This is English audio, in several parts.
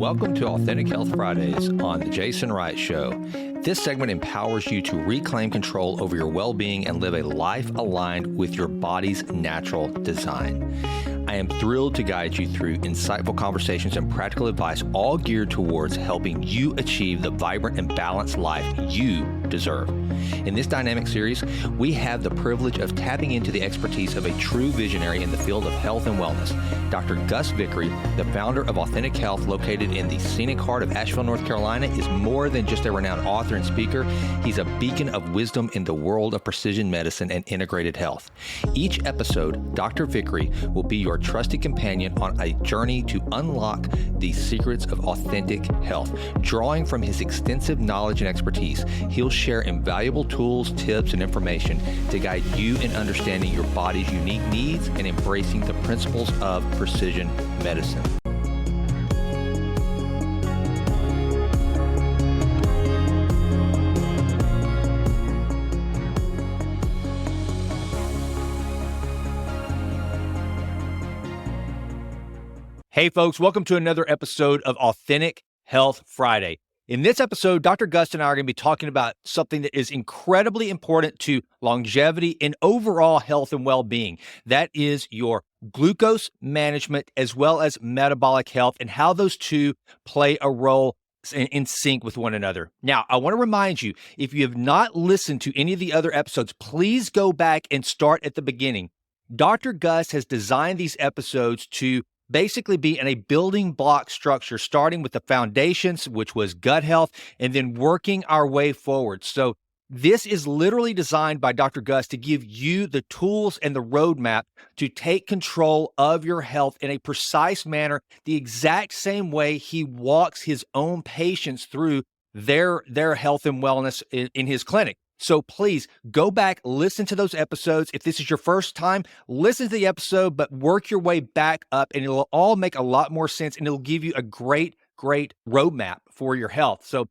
Welcome to Authentic Health Fridays on the Jason Wright Show. This segment empowers you to reclaim control over your well-being and live a life aligned with your body's natural design. I am thrilled to guide you through insightful conversations and practical advice, all geared towards helping you achieve the vibrant and balanced life you deserve. In this dynamic series, we have the privilege of tapping into the expertise of a true visionary in the field of health and wellness. Dr. Gus Vickery, the founder of Authentic Health, located in the scenic heart of Asheville, North Carolina, is more than just a renowned author and speaker. He's a beacon of wisdom in the world of precision medicine and integrated health. Each episode, Dr. Vickery will be your trusted companion on a journey to unlock the secrets of authentic health. Drawing from his extensive knowledge and expertise, he'll share invaluable tools, tips, and information to guide you in understanding your body's unique needs and embracing the principles of precision medicine. Hey folks, welcome to another episode of Authentic Health Friday. In this episode, Dr. Gus and I are going to be talking about something that is incredibly important to longevity and overall health and well-being. That is your glucose management as well as metabolic health and how those two play a role in sync with one another. Now, I want to remind you, if you have not listened to any of the other episodes, please go back and start at the beginning. Dr. Gus has designed these episodes to basically be in a building block structure, starting with the foundations, which was gut health, and then working our way forward. So this is literally designed by Dr. Gus to give you the tools and the roadmap to take control of your health in a precise manner, the exact same way he walks his own patients through their health and wellness in his clinic. So please go back, listen to those episodes. If this is your first time, listen to the episode, but work your way back up and it'll all make a lot more sense and it'll give you a great roadmap for your health. So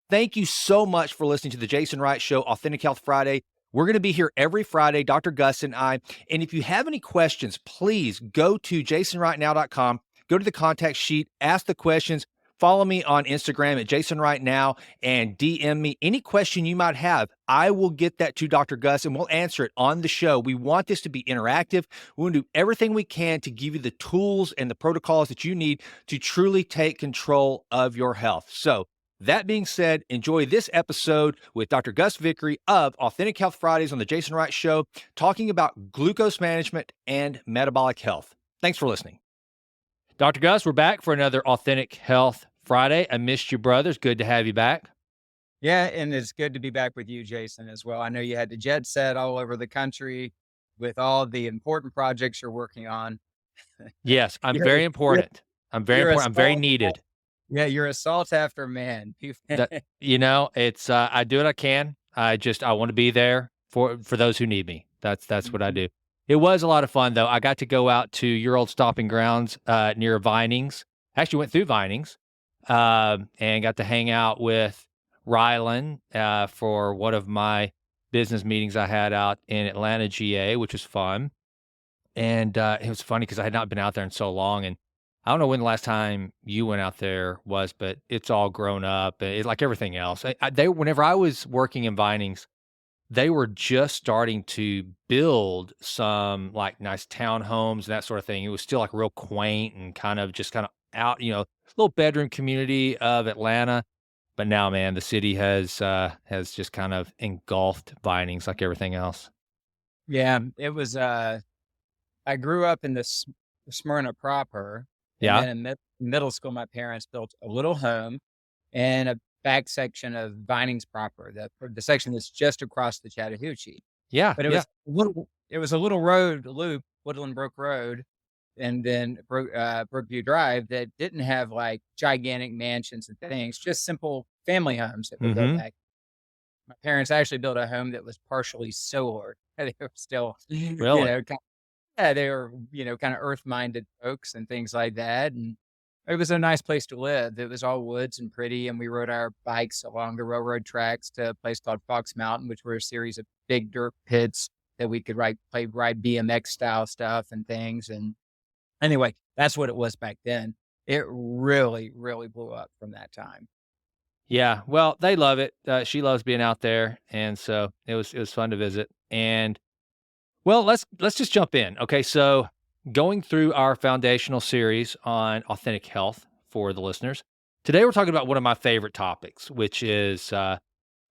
thank you so much for listening to the Jason Wright Show, Authentic Health Friday. We're going to be here every Friday, Dr. Gus and I. And if you have any questions, please go to jasonwrightnow.com, go to the contact sheet, ask the questions. Follow me on Instagram at JasonWrightNow and DM me any question you might have. I will get that to Dr. Gus and we'll answer it on the show. We want this to be interactive. We want to do everything we can to give you the tools and the protocols that you need to truly take control of your health. So that being said, enjoy this episode with Dr. Gus Vickery of Authentic Health Fridays on the Jason Wright Show, talking about glucose management and metabolic health. Thanks for listening. Dr. Gus, we're back for another Authentic Health Friday. I missed you, brothers. Good to have you back. Yeah, and it's good to be back with you, Jason, as well. I know you had to jet set all over the country with all the important projects you're working on. Yes, I'm very important. I'm very important. I'm very needed. Yeah, you're a sought after man. It's I do what I can. I want to be there for those who need me. That's what I do. It was a lot of fun, though. I got to go out to your old stomping grounds near Vinings. Actually went through Vinings and got to hang out with Rylan for one of my business meetings I had out in Atlanta, GA, which was fun. And it was funny because I had not been out there in so long. And I don't know when the last time you went out there was, but it's all grown up. It's like everything else. Whenever I was working in Vinings, they were just starting to build some like nice townhomes and that sort of thing. It was still like real quaint and kind of out, little bedroom community of Atlanta. But now, man, the city has just kind of engulfed Vinings like everything else. Yeah, it was, I grew up in Smyrna proper. Yeah. And then in middle school, my parents built a little home and a back section of Vinings proper, the section that's just across the Chattahoochee. Yeah. But it was a little road loop, Woodland Brook Road, and then Brookview Drive that didn't have like gigantic mansions and things, just simple family homes that would go back. My parents actually built a home that was partially solar. They were still, Really? they were, kind of earth-minded folks and things like that. And it was a nice place to live. It was all woods and pretty, and we rode our bikes along the railroad tracks to a place called Fox Mountain, which were a series of big dirt pits that we could ride BMX style stuff and things. And anyway, that's what it was back then. it really, really blew up from that time. Yeah, well, they love it. She loves being out there, and so it was fun to visit. And well, let's just jump in. Okay, so going through our foundational series on authentic health for the listeners. Today we're talking about one of my favorite topics, which is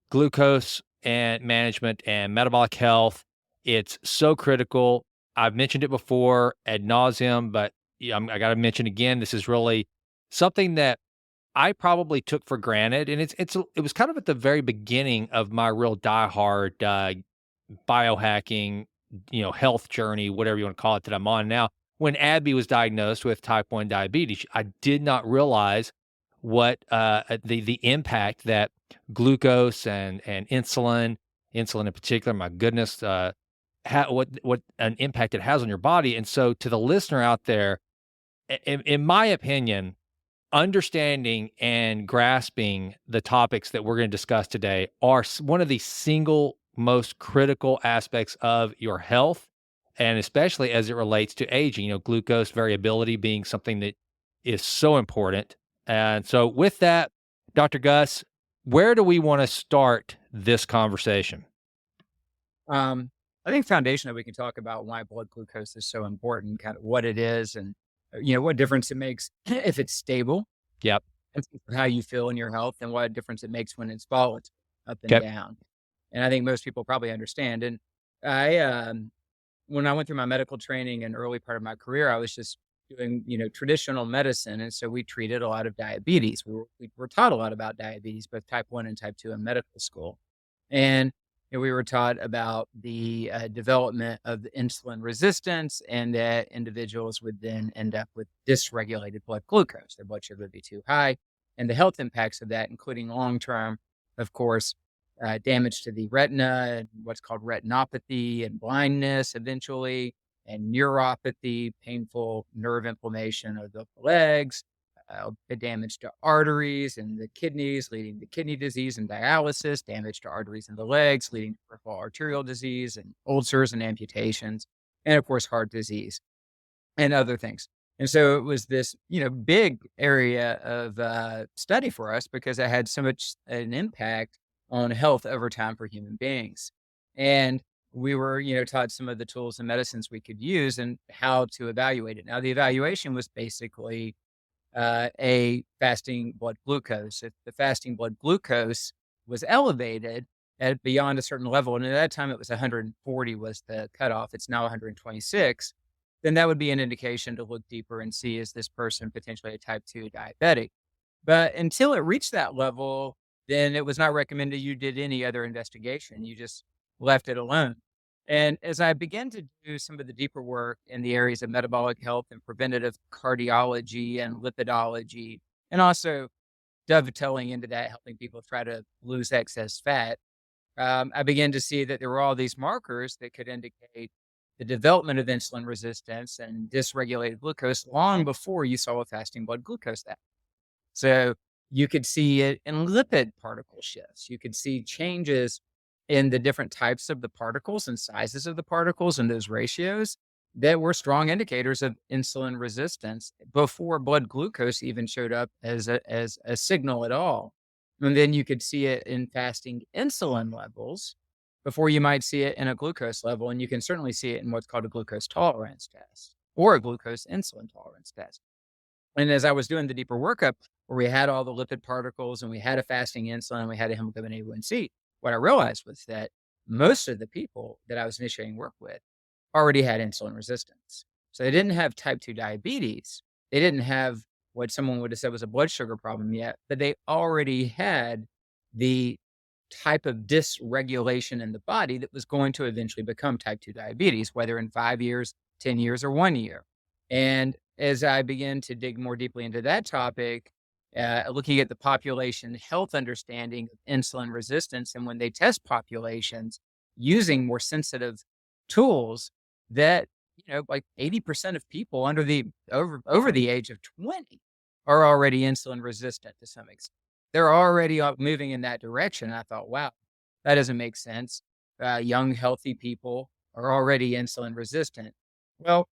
glucose and management and metabolic health. It's so critical. I've mentioned it before ad nauseum, but yeah, I got to mention again. This is really something that I probably took for granted, and it was kind of at the very beginning of my real diehard biohacking, health journey, whatever you want to call it, that I'm on now. When Abby was diagnosed with type 1 diabetes, I did not realize what the impact that glucose and insulin in particular, my goodness, what an impact it has on your body. And so, to the listener out there, in my opinion, understanding and grasping the topics that we're going to discuss today are one of the single most critical aspects of your health, and especially as it relates to aging, glucose variability being something that is so important. And so, with that, Dr. Gus, where do we want to start this conversation? I think foundation that we can talk about why blood glucose is so important, kind of what it is, and what difference it makes if it's stable, Yep. and how you feel in your health, and what difference it makes when it's volatile, up and Okay. down. And I think most people probably understand. And I, when I went through my medical training and early part of my career, I was just doing, traditional medicine. And so we treated a lot of diabetes. We were taught a lot about diabetes, both type 1 and type 2 in medical school. And we were taught about the development of the insulin resistance, and that individuals would then end up with dysregulated blood glucose. Their blood sugar would be too high, and the health impacts of that, including long term, of course, damage to the retina, and what's called retinopathy, and blindness eventually, and neuropathy, painful nerve inflammation of the legs, the damage to arteries and the kidneys, leading to kidney disease and dialysis, damage to arteries in the legs, leading to peripheral arterial disease and ulcers and amputations, and of course, heart disease and other things. And so it was this, big area of study for us because it had so much an impact on health over time for human beings. And we were, taught some of the tools and medicines we could use and how to evaluate it. Now, the evaluation was basically a fasting blood glucose. If the fasting blood glucose was elevated at beyond a certain level, and at that time it was 140 was the cutoff, it's now 126, then that would be an indication to look deeper and see, is this person potentially a type 2 diabetic? But until it reached that level, then it was not recommended you did any other investigation. You just left it alone. And as I began to do some of the deeper work in the areas of metabolic health and preventative cardiology and lipidology, and also dovetailing into that, helping people try to lose excess fat, I began to see that there were all these markers that could indicate the development of insulin resistance and dysregulated glucose long before you saw a fasting blood glucose that. So you could see it in lipid particle shifts. You could see changes in the different types of the particles and sizes of the particles and those ratios that were strong indicators of insulin resistance before blood glucose even showed up as a signal at all. And then you could see it in fasting insulin levels before you might see it in a glucose level. And you can certainly see it in what's called a glucose tolerance test or a glucose insulin tolerance test. And as I was doing the deeper workup, where we had all the lipid particles and we had a fasting insulin and we had a hemoglobin A1C, what I realized was that most of the people that I was initiating work with already had insulin resistance. So they didn't have type 2 diabetes. They didn't have what someone would have said was a blood sugar problem yet, but they already had the type of dysregulation in the body that was going to eventually become type 2 diabetes, whether in 5 years, 10 years, or 1 year. And as I began to dig more deeply into that topic, looking at the population health understanding of insulin resistance, and when they test populations using more sensitive tools, that like 80% of people under the over the age of 20 are already insulin resistant to some extent. They're already moving in that direction. And I thought, wow, that doesn't make sense. Young, healthy people are already insulin resistant. Well,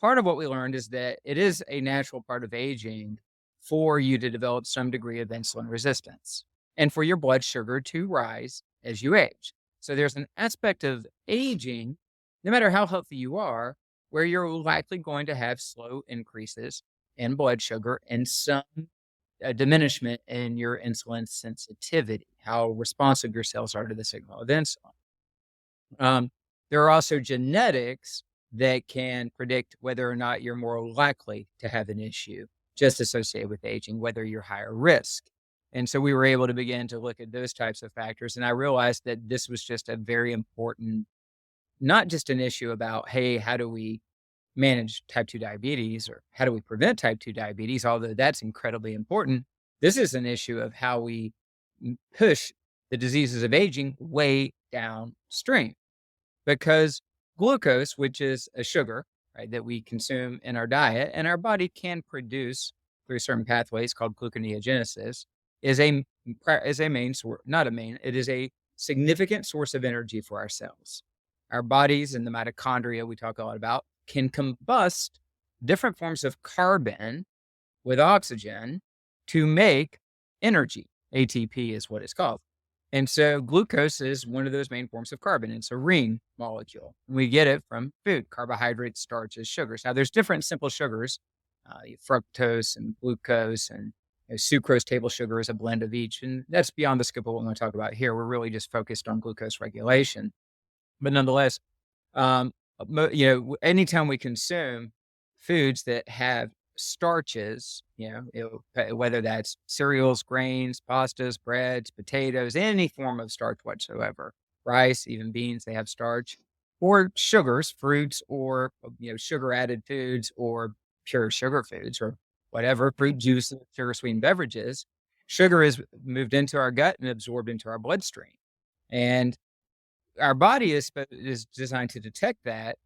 part of what we learned is that it is a natural part of aging for you to develop some degree of insulin resistance and for your blood sugar to rise as you age. So there's an aspect of aging, no matter how healthy you are, where you're likely going to have slow increases in blood sugar and some diminishment in your insulin sensitivity, how responsive your cells are to the signal of insulin. There are also genetics that can predict whether or not you're more likely to have an issue just associated with aging, whether you're higher risk. And so we were able to begin to look at those types of factors. And I realized that this was just a very important, not just an issue about, hey, how do we manage type 2 diabetes or how do we prevent type 2 diabetes, although that's incredibly important. This is an issue of how we push the diseases of aging way downstream because glucose, which is a sugar, right, that we consume in our diet and our body can produce through certain pathways called gluconeogenesis, is a main source, not a main, it is a significant source of energy for our cells. Our bodies and the mitochondria we talk a lot about can combust different forms of carbon with oxygen to make energy. ATP is what it's called. And so glucose is one of those main forms of carbon. It's a ring molecule. We get it from food, carbohydrates, starches, sugars. Now, there's different simple sugars, fructose and glucose, and sucrose, table sugar is a blend of each. And that's beyond the scope of what we're going to talk about here. We're really just focused on glucose regulation. But nonetheless, anytime we consume foods that have starches, whether that's cereals, grains, pastas, breads, potatoes, any form of starch whatsoever, rice, even beans, they have starch, or sugars, fruits, or, sugar added foods, or pure sugar foods, or whatever, fruit juice, sugar sweetened beverages, sugar is moved into our gut and absorbed into our bloodstream. And our body is designed to detect that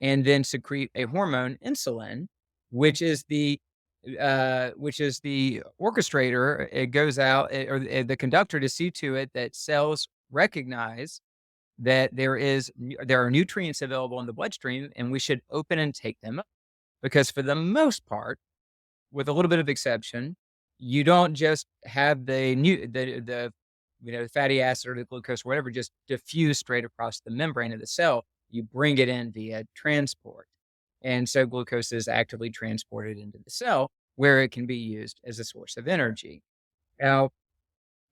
and then secrete a hormone, insulin, which is the orchestrator. It goes out the conductor to see to it that cells recognize that there are nutrients available in the bloodstream, and we should open and take them up. Because for the most part, with a little bit of exception, you don't just have the fatty acid or the glucose or whatever just diffuse straight across the membrane of the cell. You bring it in via transport. And so glucose is actively transported into the cell where it can be used as a source of energy. Now,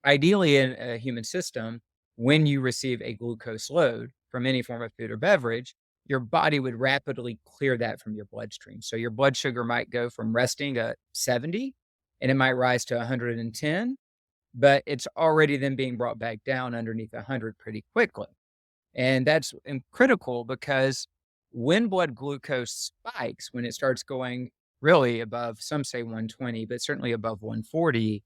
ideally in a human system, when you receive a glucose load from any form of food or beverage, your body would rapidly clear that from your bloodstream. So your blood sugar might go from resting at 70 and it might rise to 110, but it's already then being brought back down underneath 100 pretty quickly. And that's critical because when blood glucose spikes, when it starts going really above, some say 120, but certainly above 140,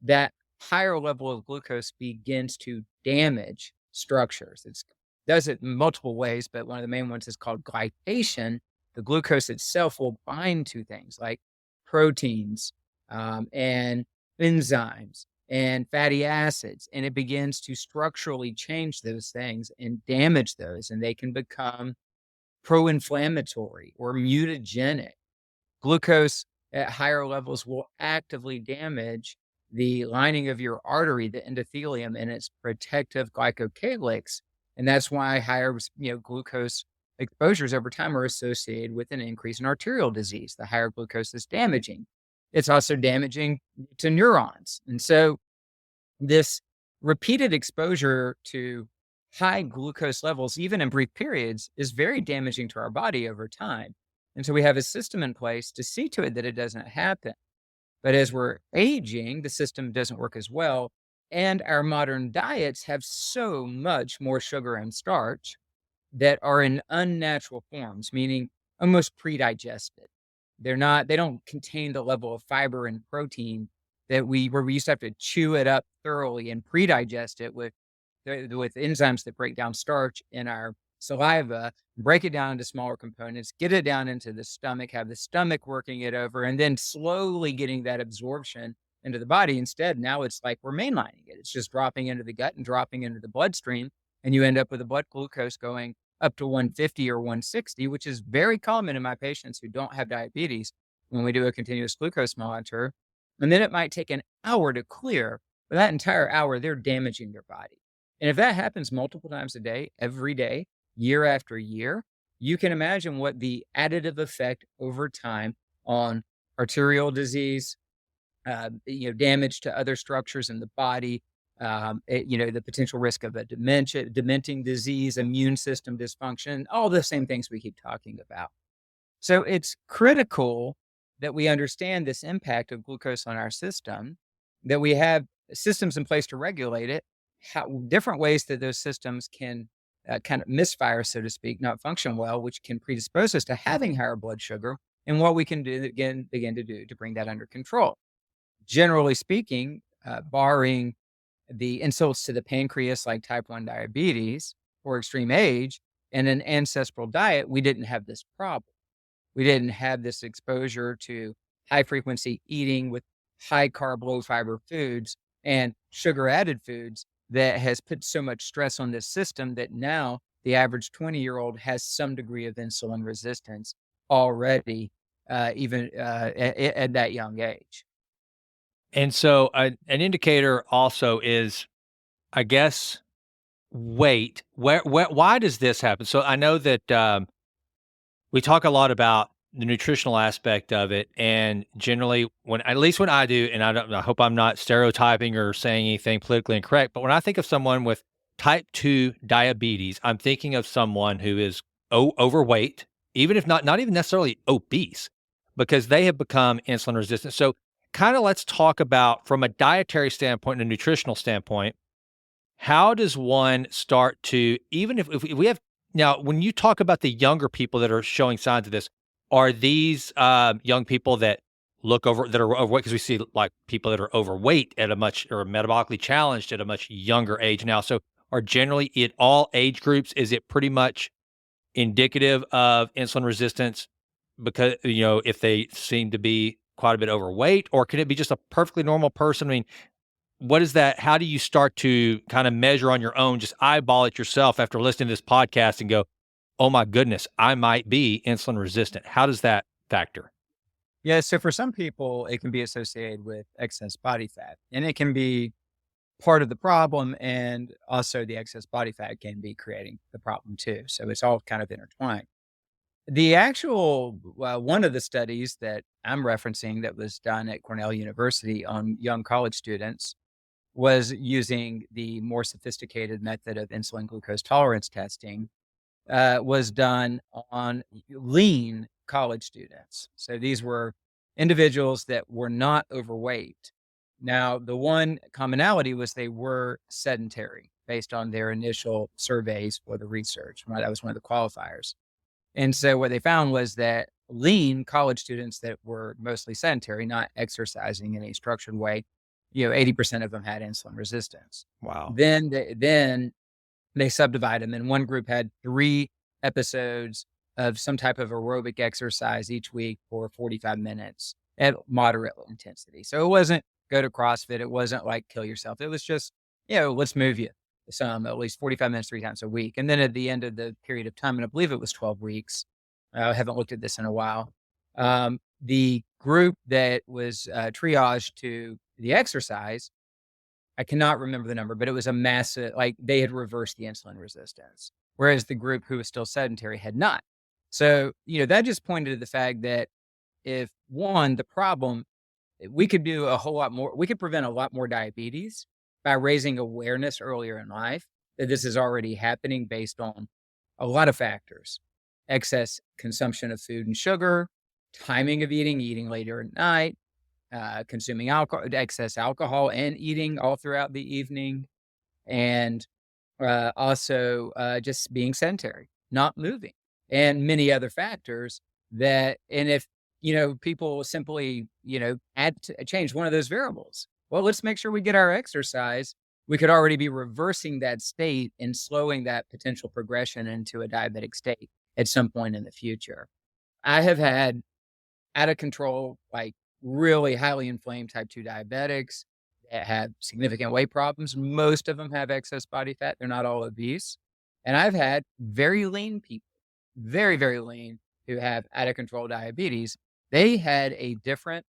that higher level of glucose begins to damage structures. It does it in multiple ways, but one of the main ones is called glycation. The glucose itself will bind to things like proteins and enzymes and fatty acids, and it begins to structurally change those things and damage those, and they can become pro-inflammatory or mutagenic. Glucose at higher levels will actively damage the lining of your artery, the endothelium, and its protective glycocalyx, and that's why higher glucose exposures over time are associated with an increase in arterial disease. The higher glucose is damaging. It's also damaging to neurons. And so this repeated exposure to high glucose levels, even in brief periods, is very damaging to our body over time. And so we have a system in place to see to it that it doesn't happen. But as we're aging, the system doesn't work as well. And our modern diets have so much more sugar and starch that are in unnatural forms, meaning almost pre-digested. They don't contain the level of fiber and protein where we used to have to chew it up thoroughly and pre-digest it with enzymes that break down starch in our saliva, break it down into smaller components, get it down into the stomach, have the stomach working it over, and then slowly getting that absorption into the body. Instead, now it's like we're mainlining it. It's just dropping into the gut and dropping into the bloodstream, and you end up with the blood glucose going up to 150 or 160, which is very common in my patients who don't have diabetes when we do a continuous glucose monitor. And then it might take an hour to clear, but that entire hour, they're damaging their body. And if that happens multiple times a day, every day, year after year, you can imagine what the additive effect over time on arterial disease, damage to other structures in the body, the potential risk of a dementing disease, immune system dysfunction, all the same things we keep talking about. So it's critical that we understand this impact of glucose on our system, that we have systems in place to regulate it, how different ways that those systems can kind of misfire, so to speak, not function well, which can predispose us to having higher blood sugar, and what we can do begin to do to bring that under control. Generally speaking, barring the insults to the pancreas like type 1 diabetes or extreme age and an ancestral diet, we didn't have this problem. We didn't have this exposure to high frequency eating with high carb, low fiber foods and sugar added foods that has put so much stress on this system that now the average 20-year-old has some degree of insulin resistance already, even at that young age. And so an indicator also is, I guess, weight. Why does this happen? So I know that we talk a lot about the nutritional aspect of it, and generally, at least when I do, and I hope I'm not stereotyping or saying anything politically incorrect, but when I think of someone with type 2 diabetes, I'm thinking of someone who is overweight, even if not even necessarily obese, because they have become insulin resistant. So kind of let's talk about, from a dietary standpoint and a nutritional standpoint, how does one start to, even if we have, now, when you talk about the younger people that are showing signs of this, are these young people that that are overweight? Because we see like people that are overweight or metabolically challenged at a much younger age now. So are generally at all age groups, is it pretty much indicative of insulin resistance because, if they seem to be quite a bit overweight, or can it be just a perfectly normal person? I mean, what is that? How do you start to kind of measure on your own, just eyeball it yourself after listening to this podcast and go, oh my goodness, I might be insulin resistant? How does that factor? Yeah, so for some people, it can be associated with excess body fat, and it can be part of the problem, and also the excess body fat can be creating the problem too. So it's all kind of intertwined. The actual one of the studies that I'm referencing that was done at Cornell University on young college students was using the more sophisticated method of insulin glucose tolerance testing, was done on lean college students. So these were individuals that were not overweight. Now, the one commonality was they were sedentary based on their initial surveys for the research. Right? That was one of the qualifiers. And so what they found was that lean college students that were mostly sedentary, not exercising in a structured way, 80% of them had insulin resistance. Wow. Then they subdivide them, and one group had 3 episodes of some type of aerobic exercise each week for 45 minutes at moderate intensity. So it wasn't go to CrossFit. It wasn't like kill yourself. It was just, let's move you some, at least 45 minutes, 3 times a week. And then at the end of the period of time, and I believe it was 12 weeks, I haven't looked at this in a while, the group that was triaged to the exercise, I cannot remember the number, but it was a massive, like they had reversed the insulin resistance, whereas the group who was still sedentary had not. So, that just pointed to the fact that if the problem, we could do a whole lot more, we could prevent a lot more diabetes by raising awareness earlier in life that this is already happening based on a lot of factors: excess consumption of food and sugar, timing of eating later at night, consuming excess alcohol and eating all throughout the evening, and also just being sedentary, not moving, and many other factors and if, people simply, change one of those variables. Well, let's make sure we get our exercise. We could already be reversing that state and slowing that potential progression into a diabetic state at some point in the future. I have had out of control, like really highly inflamed type 2 diabetics that have significant weight problems. Most of them have excess body fat. They're not all obese. And I've had very lean people, very, very lean, who have out of control diabetes. They had a different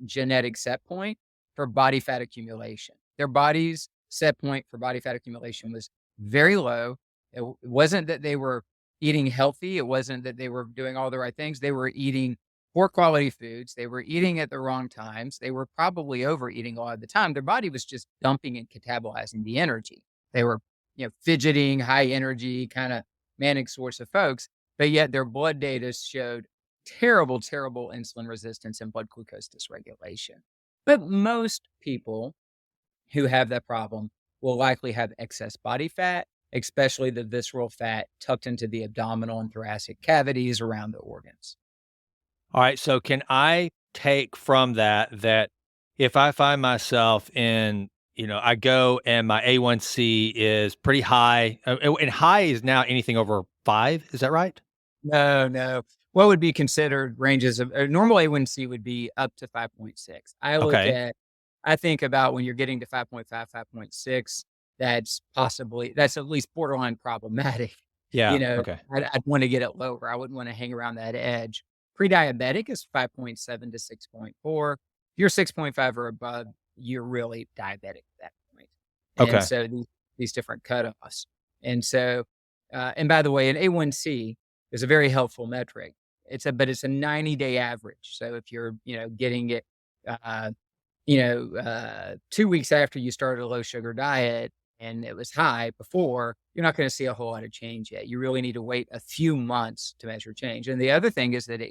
genetic set point for body fat accumulation. Their body's set point for body fat accumulation was very low. It wasn't that they were eating healthy. It wasn't that they were doing all the right things. They were eating poor quality foods. They were eating at the wrong times. They were probably overeating a lot of the time. Their body was just dumping and catabolizing the energy. They were, fidgeting, high energy, kind of manic source of folks, but yet their blood data showed terrible, terrible insulin resistance and blood glucose dysregulation. But most people who have that problem will likely have excess body fat, especially the visceral fat tucked into the abdominal and thoracic cavities around the organs. All right. So can I take from that if I find myself in, I go and my A1C is pretty high, and high is now anything over 5, is that right? No, no. What would be considered ranges of normal A1C would be up to 5.6. Okay. I think about when you're getting to 5.5, 5.6, that's at least borderline problematic. Yeah. Okay. I'd want to get it lower. I wouldn't want to hang around that edge. Pre-diabetic is 5.7 to 6.4. If you're 6.5 or above, you're really diabetic at that point. And Okay. so these different cutoffs. And so, and by the way, an A1C is a very helpful metric. But it's a 90-day average. So if you're, getting it, 2 weeks after you started a low sugar diet and it was high before, you're not going to see a whole lot of change yet. You really need to wait a few months to measure change. And the other thing is that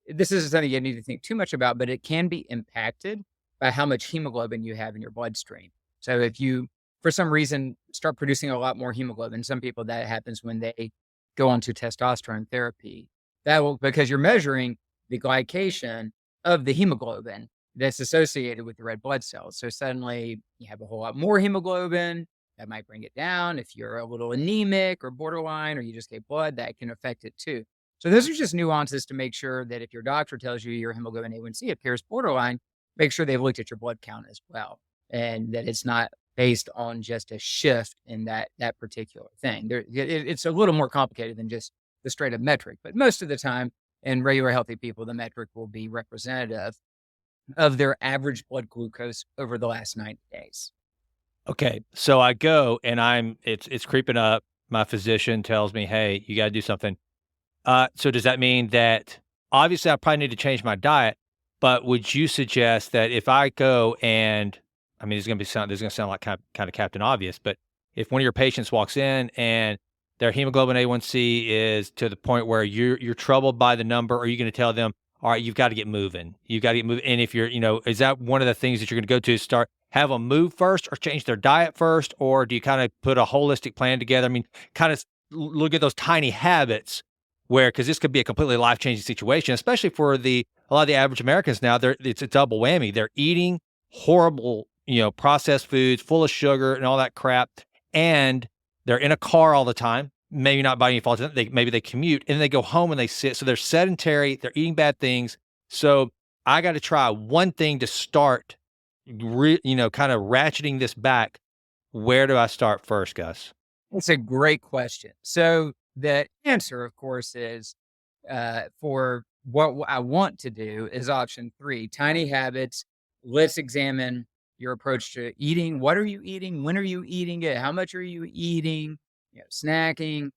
this isn't something you need to think too much about, but it can be impacted by how much hemoglobin you have in your bloodstream. So if you, for some reason, start producing a lot more hemoglobin, some people that happens when they go onto testosterone therapy, because you're measuring the glycation of the hemoglobin that's associated with the red blood cells. So suddenly you have a whole lot more hemoglobin. That might bring it down. If you're a little anemic or borderline, or you just get blood, that can affect it too. So those are just nuances to make sure that if your doctor tells you your hemoglobin A1C appears borderline, make sure they've looked at your blood count as well, and that it's not based on just a shift in that particular thing. It's a little more complicated than just the straight up metric, but most of the time in regular healthy people, the metric will be representative of their average blood glucose over the last 90 days. Okay. So I go and it's creeping up. My physician tells me, hey, you got to do something. So does that mean that obviously I probably need to change my diet, but would you suggest that if I go and, I mean, this is going to sound like kind of Captain Obvious, but if one of your patients walks in and their hemoglobin A1C is to the point where you're troubled by the number, are you going to tell them, all right, you've got to get moving. You got to get moving. And if you're, is that one of the things that you're going to go to have them move first or change their diet first? Or do you kind of put a holistic plan together? I mean, kind of look at those tiny habits because this could be a completely life-changing situation, especially for a lot of the average Americans now. It's a double whammy. They're eating horrible, processed foods full of sugar and all that crap. And they're in a car all the time. Maybe not by any fault. Maybe they commute and they go home and they sit. So they're sedentary. They're eating bad things. So I got to try one thing to start, kind of ratcheting this back. Where do I start first, Gus? It's a great question. So the answer, of course, is for what I want to do is option 3, tiny habits. Let's examine your approach to eating. What are you eating? When are you eating it? How much are you eating? Snacking,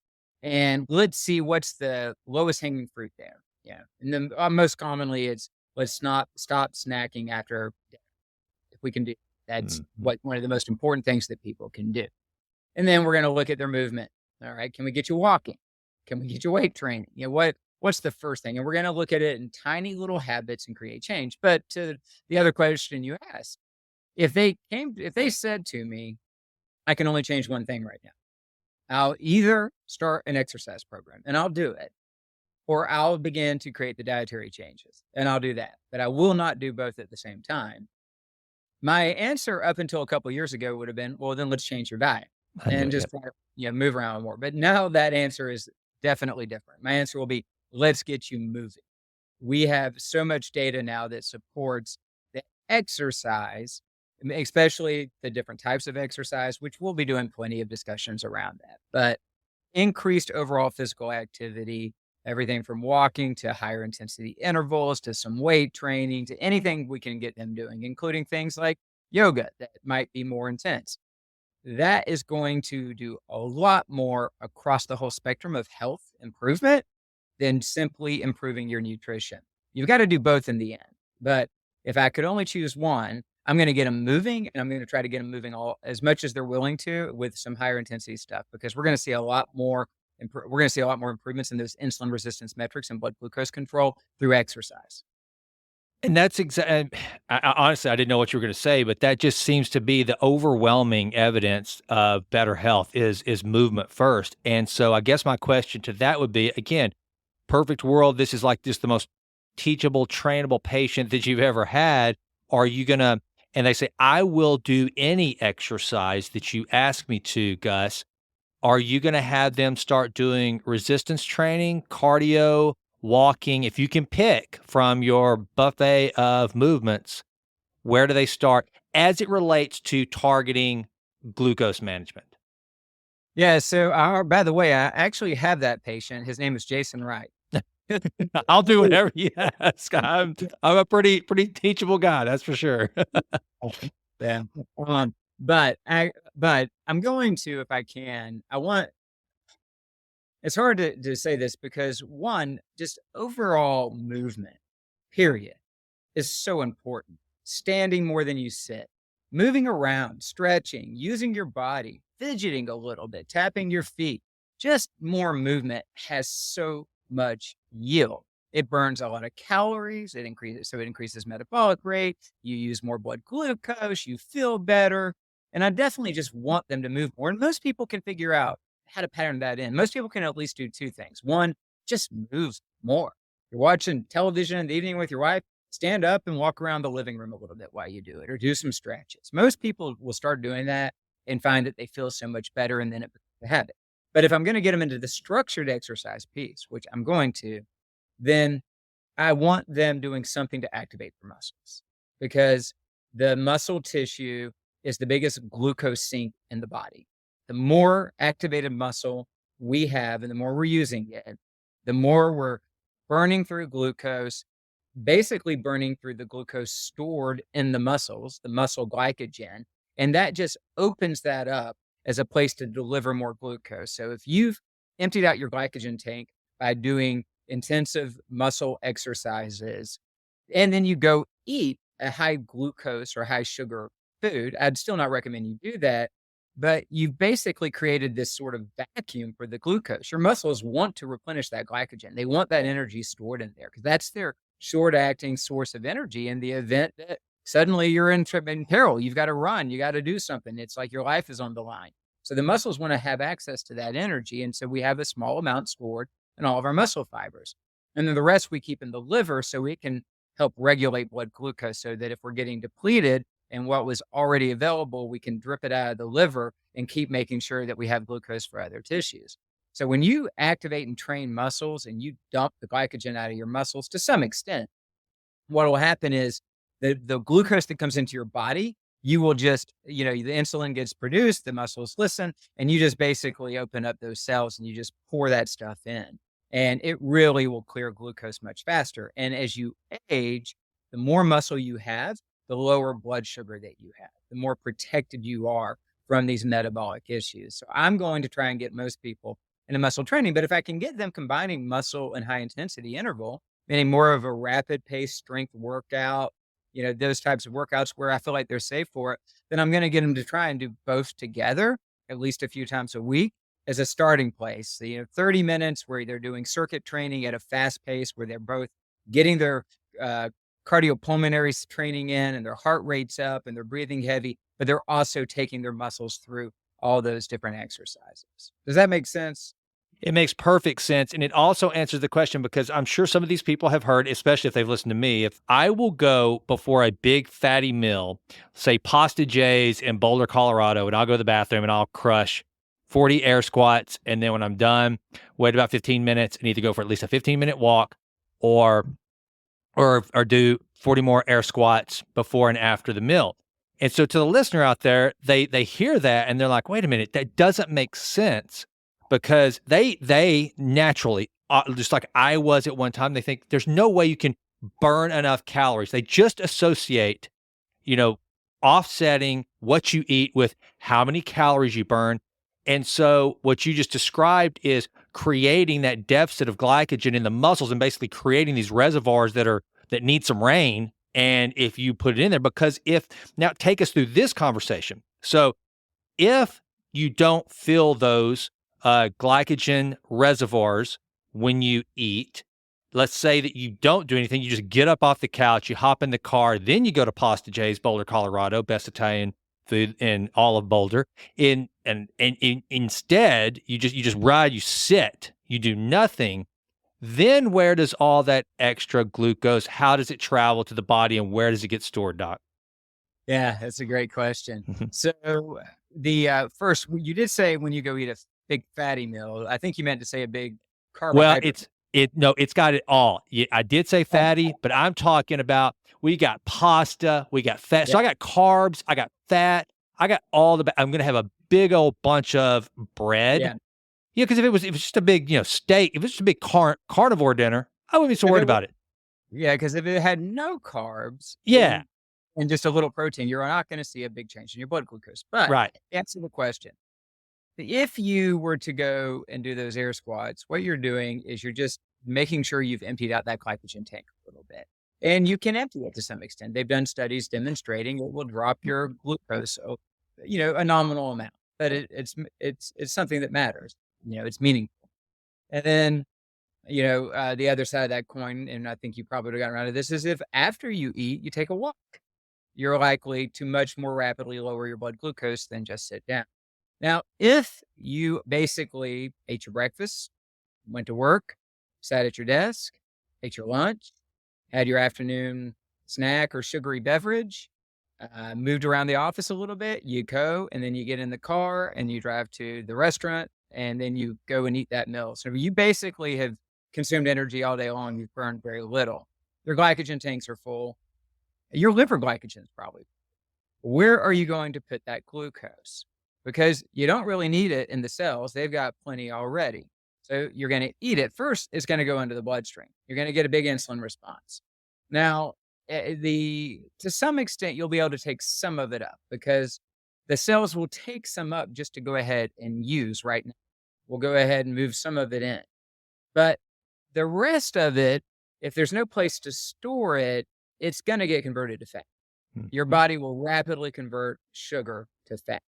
and let's see what's the lowest hanging fruit there. Yeah. And then most commonly it's let's not stop snacking after dinner. If we can do that's one of the most important things that people can do. And then we're going to look at their movement. All right. Can we get you walking? Can we get you weight training? What's the first thing? And we're going to look at it in tiny little habits and create change. But to the other question you asked, if they said to me, I can only change one thing right now, I'll either start an exercise program and I'll do it, or I'll begin to create the dietary changes and I'll do that. But I will not do both at the same time. My answer up until a couple of years ago would have been, well, then let's change your diet and just move around more. But now that answer is definitely different. My answer will be, let's get you moving. We have so much data now that supports the exercise, especially the different types of exercise, which we'll be doing plenty of discussions around that. But increased overall physical activity, everything from walking to higher intensity intervals to some weight training to anything we can get them doing, including things like yoga that might be more intense. That is going to do a lot more across the whole spectrum of health improvement than simply improving your nutrition. You've got to do both in the end. But if I could only choose one, I'm going to get them moving, and I'm going to try to get them moving all as much as they're willing to with some higher intensity stuff, because we're going to see a lot more. We're going to see a lot more improvements in those insulin resistance metrics and blood glucose control through exercise. And that's exactly. Honestly, I didn't know what you were going to say, but that just seems to be the overwhelming evidence of better health is movement first. And so, I guess my question to that would be, again, perfect world. This is like just the most teachable, trainable patient that you've ever had. Are you gonna? And they say, I will do any exercise that you ask me to, Gus. Are you gonna have them start doing resistance training, cardio, walking? If you can pick from your buffet of movements, where do they start as it relates to targeting glucose management? Yeah. So, by the way, I actually have that patient. His name is Jason Wright. I'll do whatever you ask. I'm a pretty teachable guy, that's for sure. Yeah. But I'm going to, if I can, it's hard to say this because one, just overall movement, period, is so important. Standing more than you sit, moving around, stretching, using your body, fidgeting a little bit, tapping your feet, just more movement has so much yield. It burns a lot of calories. It increases metabolic rate. You use more blood glucose. You feel better. And I definitely just want them to move more. And most people can figure out how to pattern that in. Most people can at least do two things. One, just move more. You're watching television in the evening with your wife, stand up and walk around the living room a little bit while you do it, or do some stretches. Most people will start doing that and find that they feel so much better, and then it becomes a habit. But if I'm going to get them into the structured exercise piece, which I'm going to, then I want them doing something to activate their muscles, because the muscle tissue is the biggest glucose sink in the body. The more activated muscle we have and the more we're using it, the more we're burning through glucose, basically burning through the glucose stored in the muscles, the muscle glycogen. And that just opens that up as a place to deliver more glucose. So if you've emptied out your glycogen tank by doing intensive muscle exercises, and then you go eat a high glucose or high sugar food, I'd still not recommend you do that. But you've basically created this sort of vacuum for the glucose. Your muscles want to replenish that glycogen. They want that energy stored in there because that's their short acting source of energy in the event that suddenly you're in peril. You've got to run. You got to do something. It's like your life is on the line. So the muscles want to have access to that energy. And so we have a small amount stored in all of our muscle fibers. And then the rest we keep in the liver so it can help regulate blood glucose, so that if we're getting depleted and what was already available, we can drip it out of the liver and keep making sure that we have glucose for other tissues. So when you activate and train muscles and you dump the glycogen out of your muscles to some extent, what will happen is the glucose that comes into your body, you will just, the insulin gets produced, the muscles listen, and you just basically open up those cells and you just pour that stuff in. And it really will clear glucose much faster. And as you age, the more muscle you have, the lower blood sugar that you have, the more protected you are from these metabolic issues. So I'm going to try and get most people into muscle training. But if I can get them combining muscle and high intensity interval, meaning more of a rapid pace strength workout, those types of workouts where I feel like they're safe for it, then I'm going to get them to try and do both together at least a few times a week as a starting place. So, 30 minutes where they're doing circuit training at a fast pace, where they're both getting their cardiopulmonary training in and their heart rate's up and they're breathing heavy, but they're also taking their muscles through all those different exercises. Does that make sense? It makes perfect sense. And it also answers the question, because I'm sure some of these people have heard, especially if they've listened to me, if I will go before a big fatty meal, say Pasta J's in Boulder, Colorado, and I'll go to the bathroom and I'll crush 40 air squats. And then when I'm done, wait about 15 minutes and either go for at least a 15-minute walk or do 40 more air squats before and after the meal. And so to the listener out there, they hear that and they're like, wait a minute, that doesn't make sense. because they naturally, just like I was at one time, they think there's no way you can burn enough calories. They just associate, you know, offsetting what you eat with how many calories you burn. And so what you just described is creating that deficit of glycogen in the muscles and basically creating these reservoirs that need some rain. And if you put it in there, because now take us through this conversation. So if you don't fill those glycogen reservoirs when you eat, let's say that you don't do anything, you just get up off the couch, you hop in the car, then you go to Pasta J's, Boulder, Colorado, best Italian food in all of Boulder. Instead, you just ride, you sit, you do nothing. Then where does all that extra glucose, how does it travel to the body and where does it get stored, Doc? Yeah, that's a great question. So the first, you did say when you go eat a big fatty meal, I think you meant to say a big Well, carbohydrate. it's got it all. Yeah, I did say fatty, but I'm talking about we got pasta, we got fat. Yeah, So I got carbs, I got fat, I got I'm gonna have a big old bunch of bread. yeah. Yeah, because if it was just a big, steak, if it's just a big carnivore dinner, I wouldn't be so If worried it wa- about it. Yeah, because if it had no carbs Yeah, and just a little protein, you're not going to see a big change in your blood glucose. But right. to answer the question, if you were to go and do those air squats, what you're doing is you're just making sure you've emptied out that glycogen tank a little bit. And you can empty it to some extent. They've done studies demonstrating it will drop your glucose, so, a nominal amount, but it's something that matters. It's meaningful. And then, the other side of that coin, and I think you probably would have gotten around to this, is if after you eat, you take a walk, you're likely to much more rapidly lower your blood glucose than just sit down. Now, if you basically ate your breakfast, went to work, sat at your desk, ate your lunch, had your afternoon snack or sugary beverage, moved around the office a little bit, you go and then you get in the car and you drive to the restaurant and then you go and eat that meal. So you basically have consumed energy all day long. You've burned very little. Your glycogen tanks are full. Your liver glycogen is probably full. Where are you going to put that glucose? Because you don't really need it in the cells. They've got plenty already. So you're going to eat it. First, it's going to go into the bloodstream. You're going to get a big insulin response. Now, to some extent, you'll be able to take some of it up because the cells will take some up just to go ahead and use right now. We'll go ahead and move some of it in. But the rest of it, if there's no place to store it, it's going to get converted to fat. Your body will rapidly convert sugar to fat.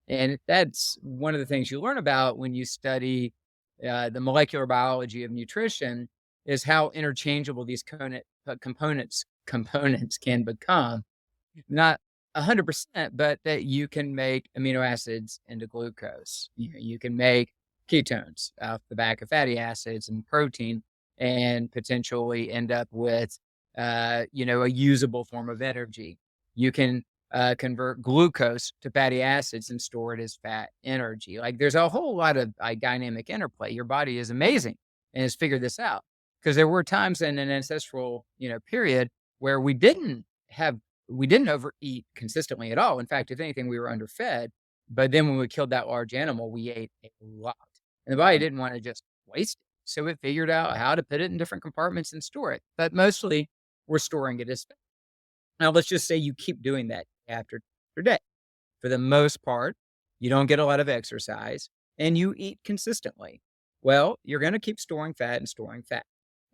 And that's one of the things you learn about when you study the molecular biology of nutrition is how interchangeable these components can become. Not 100%, but that you can make amino acids into glucose. You can make ketones off the back of fatty acids and protein and potentially end up with, a usable form of energy. You can convert glucose to fatty acids and store it as fat energy. Like there's a whole lot of dynamic interplay. Your body is amazing and has figured this out because there were times in an ancestral, period where we didn't overeat consistently at all. In fact, if anything, we were underfed. But then when we killed that large animal, we ate a lot. And the body didn't want to just waste it. So it figured out how to put it in different compartments and store it. But mostly we're storing it as fat. Now, let's just say you keep doing that after day. For the most part, you don't get a lot of exercise and you eat consistently. Well, you're going to keep storing fat and storing fat.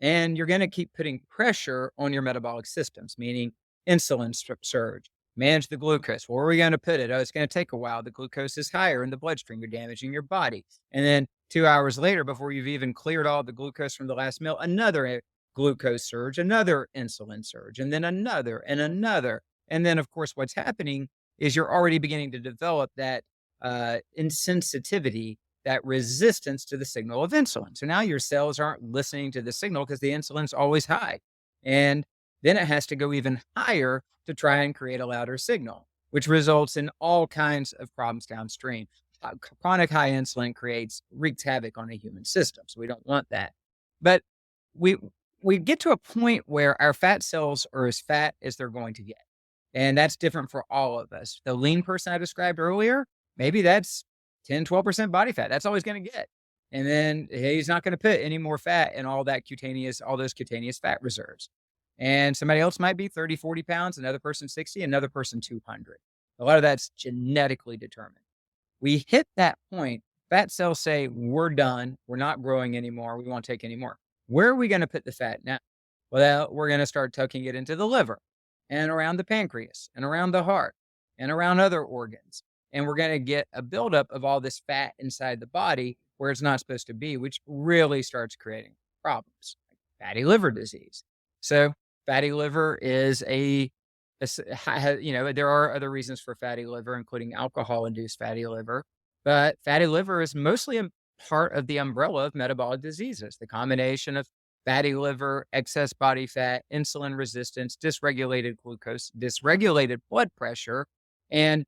And you're going to keep putting pressure on your metabolic systems, meaning insulin surge, manage the glucose. Where are we going to put it? Oh, it's going to take a while. The glucose is higher in the bloodstream. You're damaging your body. And then 2 hours later, before you've even cleared all the glucose from the last meal, another glucose surge, another insulin surge, and then another and another. And then, of course, what's happening is you're already beginning to develop that insensitivity, that resistance to the signal of insulin. So now your cells aren't listening to the signal because the insulin's always high. And then it has to go even higher to try and create a louder signal, which results in all kinds of problems downstream. Chronic high insulin wreaks havoc on a human system. So we don't want that. But we get to a point where our fat cells are as fat as they're going to get. And that's different for all of us. The lean person I described earlier, maybe that's 10, 12% body fat. That's all he's going to get. And then he's not going to put any more fat in all those cutaneous fat reserves. And somebody else might be 30, 40 pounds, another person 60, another person 200. A lot of that's genetically determined. We hit that point, fat cells say, we're done. We're not growing anymore. We won't take any more. Where are we going to put the fat now? Well, we're going to start tucking it into the liver and around the pancreas and around the heart and around other organs. And we're going to get a buildup of all this fat inside the body where it's not supposed to be, which really starts creating problems, like fatty liver disease. So fatty liver is there are other reasons for fatty liver, including alcohol-induced fatty liver, but fatty liver is mostly a part of the umbrella of metabolic diseases, the combination of fatty liver, excess body fat, insulin resistance, dysregulated glucose, dysregulated blood pressure, and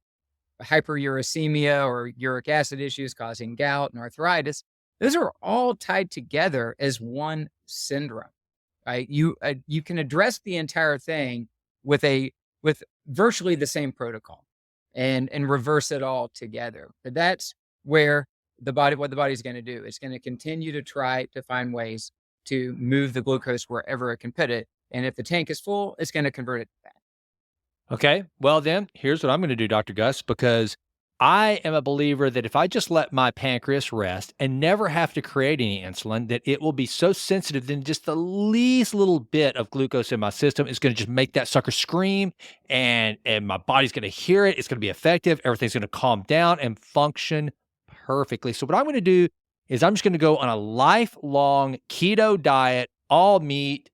hyperuricemia or uric acid issues causing gout and arthritis. Those are all tied together as one syndrome. Right? You can address the entire thing with virtually the same protocol and reverse it all together. But that's where what the body's going to do. It's going to continue to try to find ways to move the glucose wherever it can put it. And if the tank is full, it's going to convert it to fat. Okay. Well, then here's what I'm going to do, Dr. Gus, because I am a believer that if I just let my pancreas rest and never have to create any insulin, that it will be so sensitive, then just the least little bit of glucose in my system is going to just make that sucker scream, and my body's going to hear it. It's going to be effective. Everything's going to calm down and function perfectly. So what I'm going to do is I'm just going to go on a lifelong keto diet, all meat,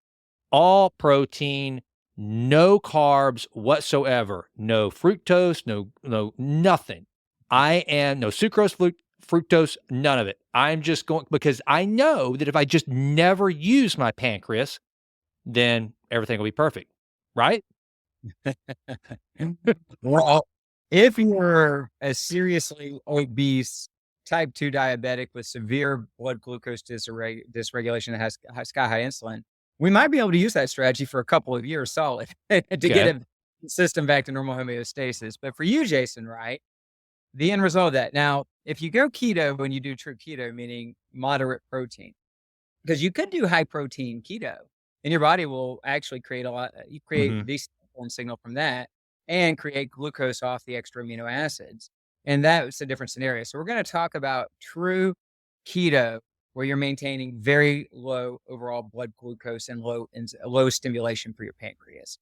all protein, no carbs whatsoever, no fructose, no nothing. I am no sucrose, fructose, none of it. I'm just going because I know that if I just never use my pancreas, then everything will be perfect, right? Well, if you're a seriously obese type 2 diabetic with severe blood glucose dysregulation that has sky high insulin, we might be able to use that strategy for a couple of years solid to get a system back to normal homeostasis. But for you, Jason, right, the end result of that. Now, if you go keto, when you do true keto, meaning moderate protein, because you could do high protein keto and your body will actually create a decent insulin signal from that and create glucose off the extra amino acids. And that's a different scenario. So we're going to talk about true keto, where you're maintaining very low overall blood glucose and low stimulation for your pancreas,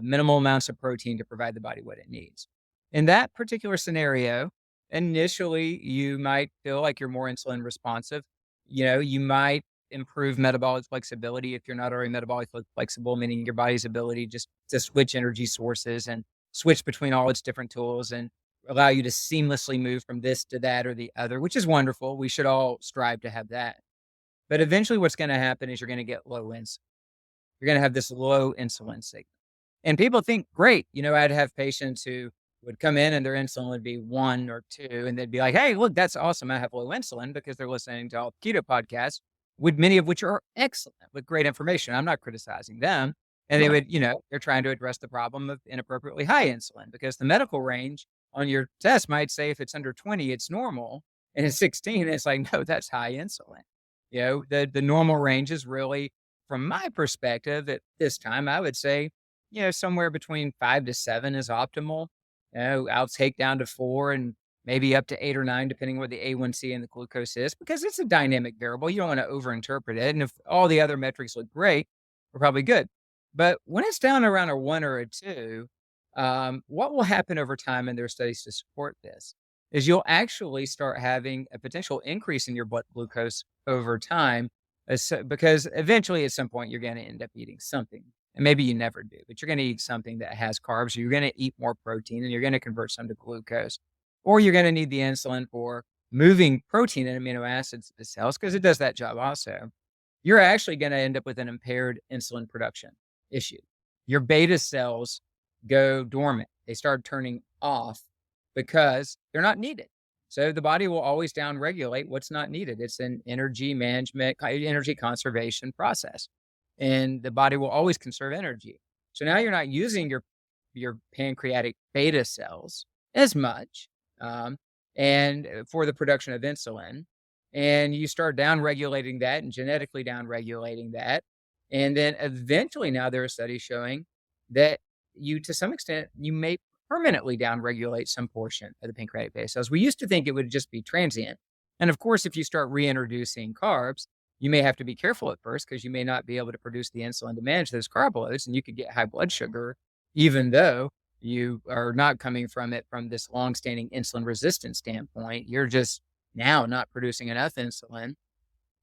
minimal amounts of protein to provide the body what it needs. In that particular scenario, initially, you might feel like you're more insulin responsive. You might improve metabolic flexibility if you're not already metabolically flexible, meaning your body's ability just to switch energy sources and switch between all its different tools and allow you to seamlessly move from this to that or the other, which is wonderful. We should all strive to have that. But eventually what's going to happen is you're going to get low insulin. You're going to have this low insulin signal. And people think, great, I'd have patients who would come in and their insulin would be 1 or 2, and they'd be like, hey, look, that's awesome. I have low insulin, because they're listening to all keto podcasts, with many of which are excellent, with great information. I'm not criticizing them. And they would, they're trying to address the problem of inappropriately high insulin, because the medical range on your test might say if it's under 20, it's normal. And it's 16, it's like, no, that's high insulin. The normal range is really, from my perspective at this time, I would say, somewhere between 5 to 7 is optimal. I'll take down to 4 and maybe up to 8 or 9, depending what the A1C and the glucose is, because it's a dynamic variable. You don't want to overinterpret it. And if all the other metrics look great, we're probably good. But when it's down around a 1 or a 2, what will happen over time, and there are studies to support this, is you'll actually start having a potential increase in your blood glucose over time, because eventually at some point you're going to end up eating something. And maybe you never do, but you're going to eat something that has carbs, or you're going to eat more protein, and you're going to convert some to glucose, or you're going to need the insulin for moving protein and amino acids to the cells, because it does that job also. You're actually going to end up with an impaired insulin production issue. Your beta cells go dormant. They start turning off because they're not needed. So the body will always downregulate what's not needed. It's an energy management, energy conservation process. And the body will always conserve energy. So now you're not using your pancreatic beta cells as much, and for the production of insulin. and you start down-regulating that and genetically down-regulating that. And then eventually now there are studies showing that to some extent, you may permanently down-regulate some portion of the pancreatic beta cells. We used to think it would just be transient. And of course, if you start reintroducing carbs, you may have to be careful at first because you may not be able to produce the insulin to manage those carb loads, and you could get high blood sugar, even though you are not coming from it from this long-standing insulin resistance standpoint. You're just now not producing enough insulin.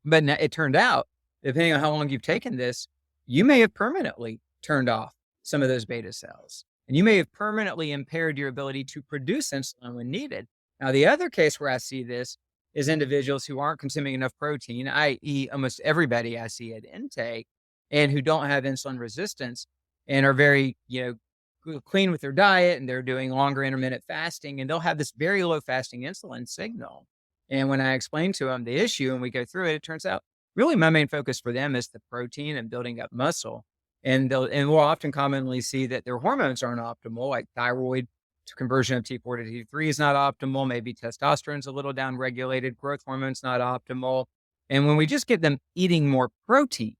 But now, it turned out, depending on how long you've taken this, you may have permanently turned off some of those beta cells, and you may have permanently impaired your ability to produce insulin when needed. Now, the other case where I see this is individuals who aren't consuming enough protein, i.e., almost everybody I see at intake, and who don't have insulin resistance and are very, clean with their diet, and they're doing longer intermittent fasting, and they'll have this very low fasting insulin signal. And when I explain to them the issue and we go through it, it turns out really my main focus for them is the protein and building up muscle. And we'll often commonly see that their hormones aren't optimal, like thyroid conversion of T4 to T3 is not optimal. Maybe testosterone's a little down-regulated. Growth hormone's not optimal. And when we just get them eating more protein,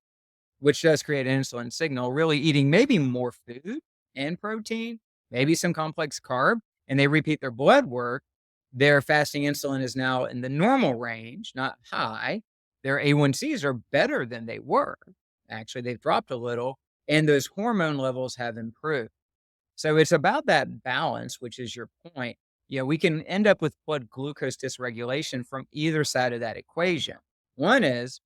which does create an insulin signal, really eating maybe more food and protein, maybe some complex carb, and they repeat their blood work, their fasting insulin is now in the normal range, not high. Their A1Cs are better than they were. Actually, they've dropped a little, and those hormone levels have improved. So it's about that balance, which is your point. We can end up with blood glucose dysregulation from either side of that equation. One is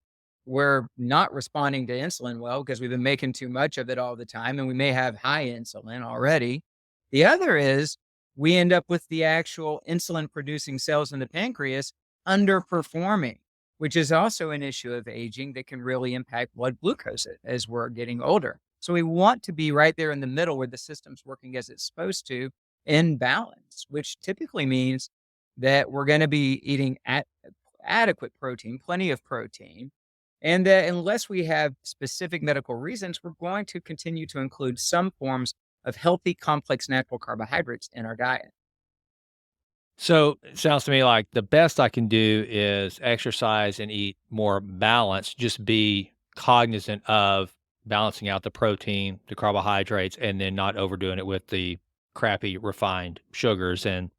we're not responding to insulin well because we've been making too much of it all the time, and we may have high insulin already. The other is we end up with the actual insulin-producing cells in the pancreas underperforming, which is also an issue of aging that can really impact blood glucose as we're getting older. So we want to be right there in the middle where the system's working as it's supposed to in balance, which typically means that we're going to be eating adequate protein, plenty of protein, and that unless we have specific medical reasons, we're going to continue to include some forms of healthy, complex, natural carbohydrates in our diet. So it sounds to me like the best I can do is exercise and eat more balanced, just be cognizant of balancing out the protein, the carbohydrates, and then not overdoing it with the crappy refined sugars. And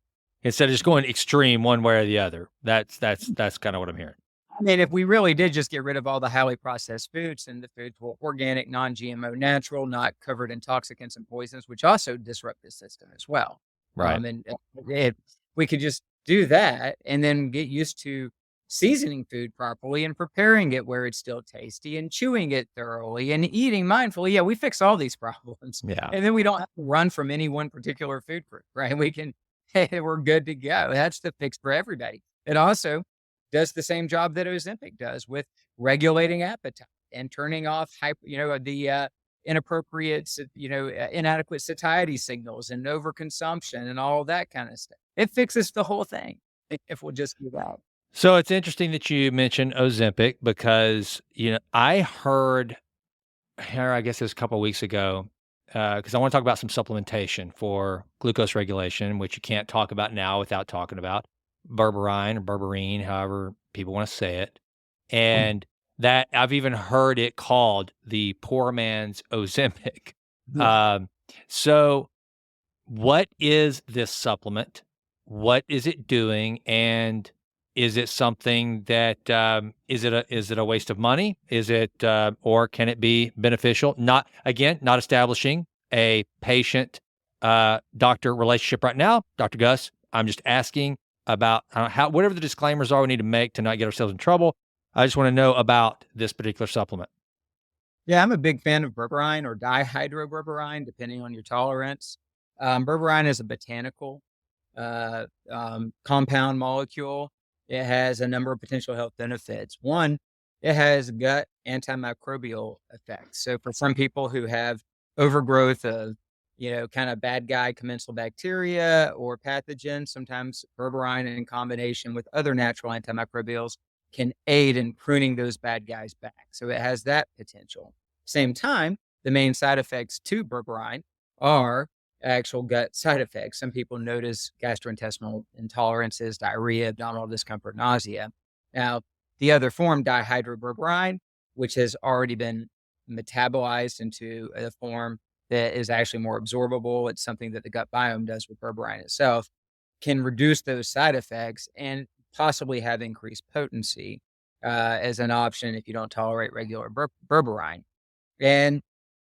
instead of just going extreme one way or the other, that's kind of what I'm hearing. I mean, if we really did just get rid of all the highly processed foods and the foods were organic, non-GMO, natural, not covered in toxicants and poisons, which also disrupt the system as well. Right. And if we could just do that and then get used to seasoning food properly and preparing it where it's still tasty and chewing it thoroughly and eating mindfully. Yeah, we fix all these problems. Yeah. And then we don't have to run from any one particular food group, right? We're good to go. That's the fix for everybody. It also does the same job that Ozempic does with regulating appetite and turning off the inappropriate, inadequate satiety signals and overconsumption and all that kind of stuff. It fixes the whole thing if we'll just do that. So it's interesting that you mentioned Ozempic because, I heard here, I guess it was a couple of weeks ago, because I want to talk about some supplementation for glucose regulation, which you can't talk about now without talking about berberine or berberine, however people want to say it. And that I've even heard it called the poor man's Ozempic. So what is this supplement? What is it doing? And is it something that is it a waste of money? Is it or can it be beneficial? Not establishing a patient doctor relationship right now, Dr. Gus. I'm just asking about how whatever the disclaimers are we need to make to not get ourselves in trouble. I just want to know about this particular supplement. Yeah, I'm a big fan of berberine or dihydroberberine, depending on your tolerance. Berberine is a botanical compound molecule. It has a number of potential health benefits. One, it has gut antimicrobial effects. So for some people who have overgrowth of, kind of bad guy commensal bacteria or pathogens, sometimes berberine in combination with other natural antimicrobials can aid in pruning those bad guys back. So it has that potential. Same time, the main side effects to berberine are actual gut side effects. Some people notice gastrointestinal intolerances, diarrhea, abdominal discomfort, nausea. Now, the other form, dihydroberberine, which has already been metabolized into a form that is actually more absorbable. It's something that the gut biome does with berberine itself, can reduce those side effects and possibly have increased potency as an option if you don't tolerate regular berberine. And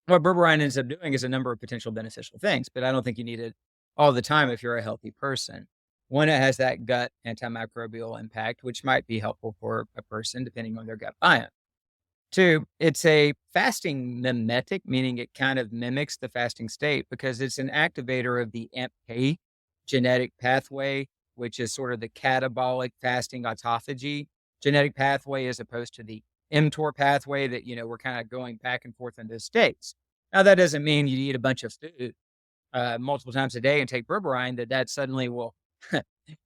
what berberine ends up doing is a number of potential beneficial things, but I don't think you need it all the time if you're a healthy person. One, it has that gut antimicrobial impact, which might be helpful for a person depending on their gut biome. Two, it's a fasting mimetic, meaning it kind of mimics the fasting state because it's an activator of the AMPK genetic pathway, which is sort of the catabolic fasting autophagy genetic pathway, as opposed to the mTOR pathway that, we're kind of going back and forth in those states. Now, that doesn't mean you eat a bunch of food multiple times a day and take berberine, that suddenly will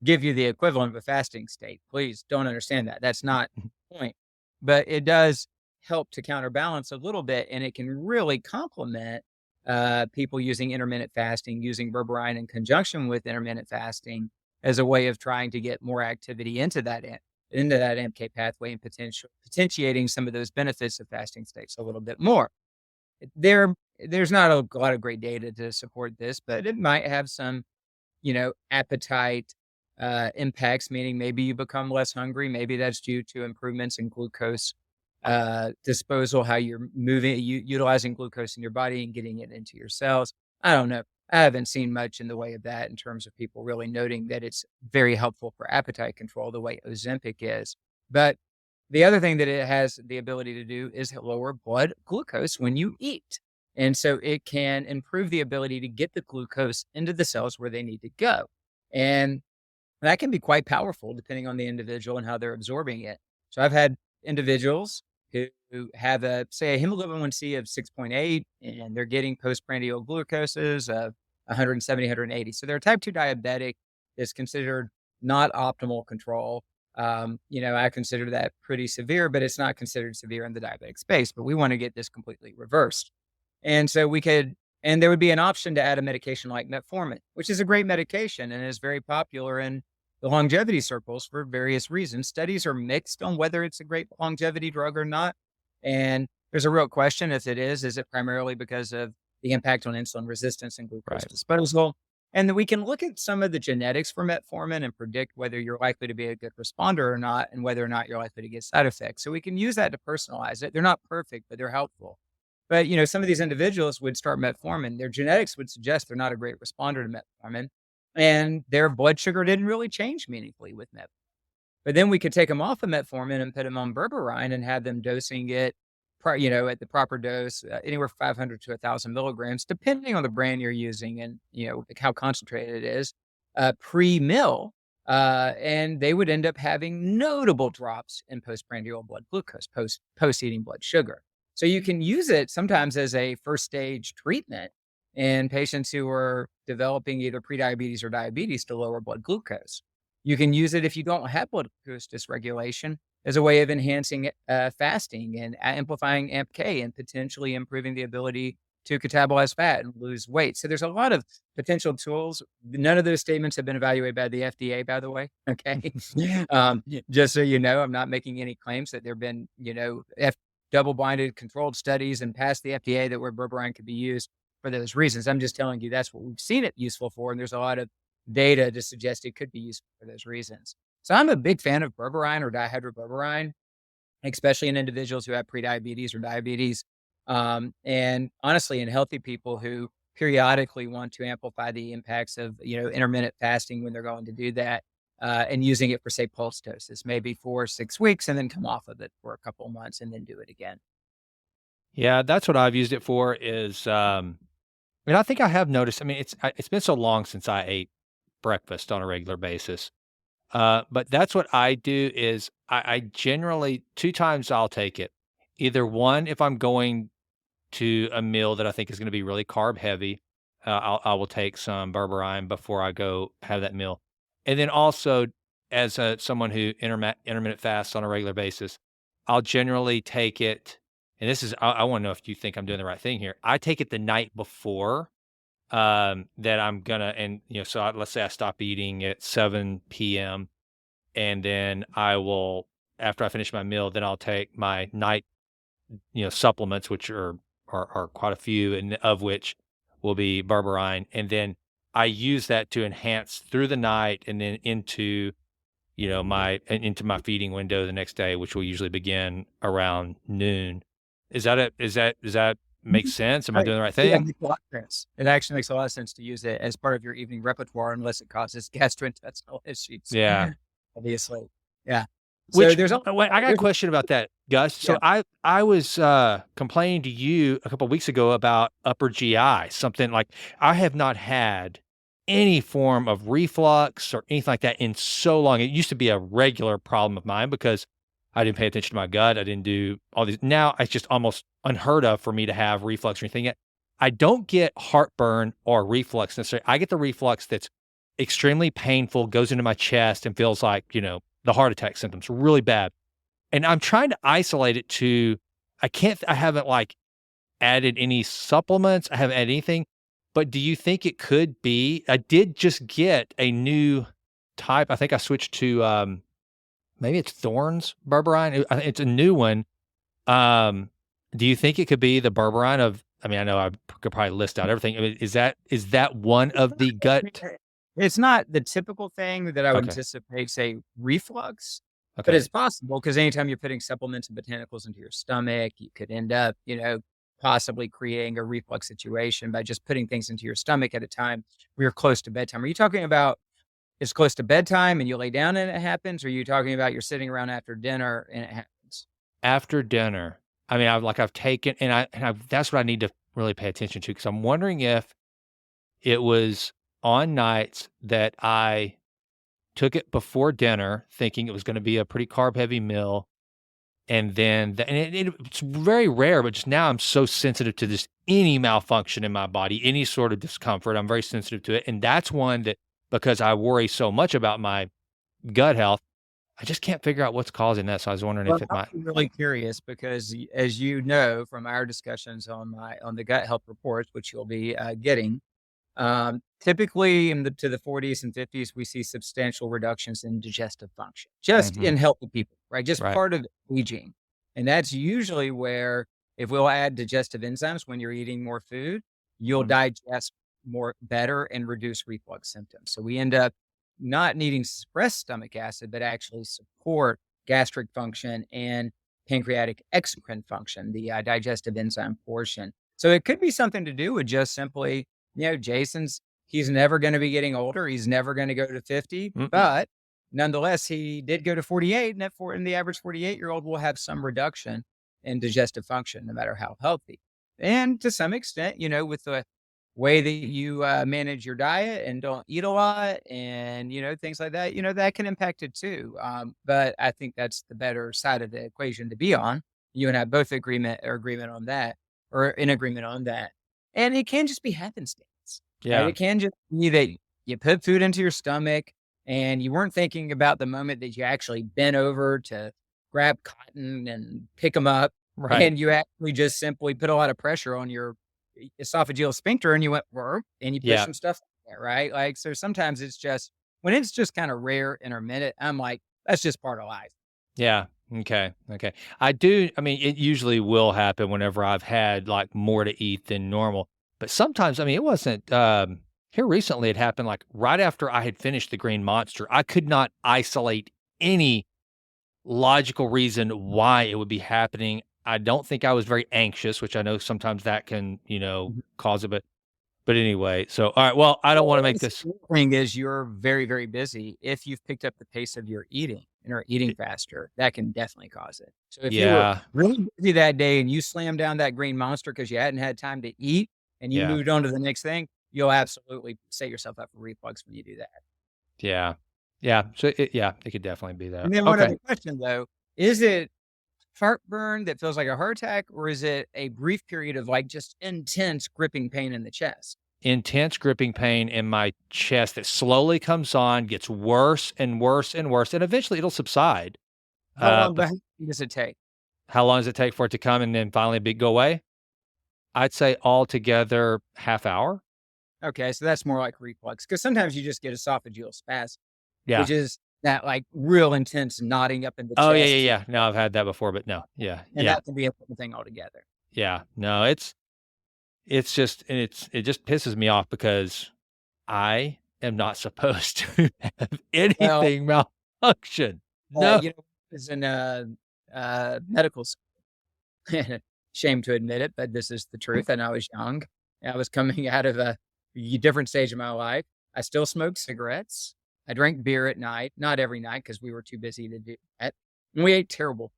give you the equivalent of a fasting state. Please don't understand that. That's not the point. But it does help to counterbalance a little bit, and it can really complement people using intermittent fasting, using berberine in conjunction with intermittent fasting as a way of trying to get more activity into that MK pathway and potentiating some of those benefits of fasting states a little bit more. There's not a lot of great data to support this, but it might have some, appetite impacts, meaning maybe you become less hungry. Maybe that's due to improvements in glucose disposal, how you're utilizing glucose in your body and getting it into your cells. I don't know. I haven't seen much in the way of that in terms of people really noting that it's very helpful for appetite control the way Ozempic is. But the other thing that it has the ability to do is lower blood glucose when you eat. And so it can improve the ability to get the glucose into the cells where they need to go. And that can be quite powerful depending on the individual and how they're absorbing it. So I've had individuals who have a hemoglobin 1C of 6.8, and they're getting postprandial glucoses of 170, 180. So they're type 2 diabetic. Is considered not optimal control. I consider that pretty severe, but it's not considered severe in the diabetic space. But we want to get this completely reversed. And so there would be an option to add a medication like metformin, which is a great medication and is very popular in the longevity circles for various reasons. Studies are mixed on whether it's a great longevity drug or not. And there's a real question if it is it primarily because of the impact on insulin resistance and glucose disposal? And then we can look at some of the genetics for metformin and predict whether you're likely to be a good responder or not, and whether or not you're likely to get side effects. So we can use that to personalize it. They're not perfect, but they're helpful. But, some of these individuals would start metformin. Their genetics would suggest they're not a great responder to metformin, and their blood sugar didn't really change meaningfully with metformin. But then we could take them off of metformin and put them on berberine and have them dosing it, at the proper dose, anywhere from 500 to 1,000 milligrams, depending on the brand you're using and, how concentrated it is, pre-meal. And they would end up having notable drops in postprandial blood glucose, post-eating blood sugar. So you can use it sometimes as a first stage treatment in patients who are developing either prediabetes or diabetes to lower blood glucose. You can use it if you don't have blood glucose dysregulation as a way of enhancing fasting and amplifying AMPK and potentially improving the ability to catabolize fat and lose weight. So there's a lot of potential tools. None of those statements have been evaluated by the FDA, by the way. Okay. Just so you know, I'm not making any claims that there have been, double-blinded controlled studies and past the FDA that where berberine could be used for those reasons. I'm just telling you that's what we've seen it useful for. And there's a lot of data to suggest it could be useful for those reasons. So I'm a big fan of berberine or dihydroberberine, especially in individuals who have prediabetes or diabetes. And honestly, in healthy people who periodically want to amplify the impacts of, intermittent fasting when they're going to do that, and using it for, say, pulse doses, maybe 4 or 6 weeks, and then come off of it for a couple of months and then do it again. Yeah, that's what I've used it for is, and I think I have noticed, it's been so long since I ate breakfast on a regular basis. But that's what I do is I generally 2 times I'll take it. Either one, if I'm going to a meal that I think is gonna be really carb heavy, I will take some berberine before I go have that meal. And then also, as, someone who intermittent fasts on a regular basis, I'll generally take it, and this is I wanna know if you think I'm doing the right thing here. I take it the night before, that I'm gonna and, let's say I stop eating at 7 PM, and then I will after I finish my meal, then I'll take my night, supplements, which are quite a few, and of which will be berberine, and then I use that to enhance through the night and then into my feeding window the next day, which will usually begin around noon. Does that make sense? Am I Right. doing the right Yeah, it thing? makes a lot of sense. It actually makes a lot of sense to use it as part of your evening repertoire unless it causes gastrointestinal issues, Yeah. obviously. Yeah. So Which there's a wait, I got a there's question about that, Gus. yeah. So I was complaining to you a couple weeks ago about upper GI, something like I have not had any form of reflux or anything like that in so long. It used to be a regular problem of mine because I didn't pay attention to my gut. I didn't do all these. Now it's just almost unheard of for me to have reflux or anything yet. I don't get heartburn or reflux necessarily. I get the reflux that's extremely painful, goes into my chest and feels like, the heart attack symptoms really bad. And I'm trying to isolate it to, I haven't like added any supplements. I haven't added anything, but do you think it could be, I did just get a new type. I think I switched to, maybe it's Thorns berberine. I think it's a new one. Do you think it could be the berberine I know I could probably list out everything. I mean, is that one It's of the gut? it's not the typical thing that I would Okay. anticipate, say, reflux, but Okay. it's possible because anytime you're putting supplements and botanicals into your stomach, you could end up, possibly creating a reflux situation by just putting things into your stomach at a time where you're close to bedtime. Are you talking about it's close to bedtime and you lay down and it happens? Or are you talking about you're sitting around after dinner and it happens? After dinner. I mean, I've taken, that's what I need to really pay attention to because I'm wondering if it was on nights that I took it before dinner, thinking it was gonna be a pretty carb-heavy meal, and then it's very rare, but just now I'm so sensitive to just any malfunction in my body, any sort of discomfort, I'm very sensitive to it, and that's one that because I worry so much about my gut health, I just can't figure out what's causing that, so I was wondering Well, if it might. I'm really curious because as you know from our discussions on the gut health reports, which you'll be getting, typically to the 40s and 50s, we see substantial reductions in digestive function, just Mhm. in healthy people, right? Just Right. part of aging. And that's usually where, if we'll add digestive enzymes when you're eating more food, you'll Mhm. digest more better and reduce reflux symptoms. So we end up not needing to suppress stomach acid, but actually support gastric function and pancreatic exocrine function, the digestive enzyme portion. So it could be something to do with just simply he's never gonna be getting older, he's never gonna go to 50, Mm-mm. but nonetheless, he did go to 48, and the average 48-year-old will have some reduction in digestive function, no matter how healthy. And to some extent, with the way that you, manage your diet and don't eat a lot and, things like that, that can impact it too. But I think that's the better side of the equation to be on. You and I both agreement on that or in agreement on that. And it can just be happenstance, right? Yeah. It can just be that you put food into your stomach and you weren't thinking about the moment that you actually bent over to grab cotton and pick them up. Right. And you actually just simply put a lot of pressure on your esophageal sphincter and you went, "Burp," and you push Yeah. some stuff in there, right? Like, so sometimes it's just when it's just kind of rare, intermittent, I'm like, that's just part of life. Yeah. Okay. Okay. I mean, it usually will happen whenever I've had like more to eat than normal. But sometimes, I mean, it wasn't here recently, it happened like right after I had finished the Green Monster. I could not isolate any logical reason why it would be happening. I don't think I was very anxious, which I know sometimes that can, Mhm. cause it. But anyway, so all right. Well, I don't want to make this. The thing is you're very, very busy. If you've picked up the pace of your eating and are eating faster, that can definitely cause it. So if you were Yeah. really busy that day and you slammed down that green monster because you hadn't had time to eat and you Yeah. moved on to the next thing, you'll absolutely set yourself up for reflux when you do that. Yeah. Yeah. So it could definitely be that. And then one Okay. other question though, is it heartburn that feels like a heart attack, or is it a brief period of like just intense gripping pain in the chest? Intense gripping pain in my chest that slowly comes on, gets worse and worse and worse, and eventually it'll subside. How long But does it take? how long does it take for it to come and then finally go away? I'd say altogether half hour. Okay, so that's more like reflux because sometimes you just get esophageal spasm, Yeah. which is that like real intense knotting up in the Oh, yeah, chest. yeah, yeah. No, I've had that before, but no. Yeah, And yeah, that can be a different thing altogether. yeah. No, it's just and it just pisses me off because I am not supposed to have Well, anything malfunction. No. you know, I was in medical school. Shame to admit it, but this is the truth. And I was young. I was coming out of a different stage of my life. I still smoked cigarettes. I drank beer at night, not every night because we were too busy to do that. And we ate terrible,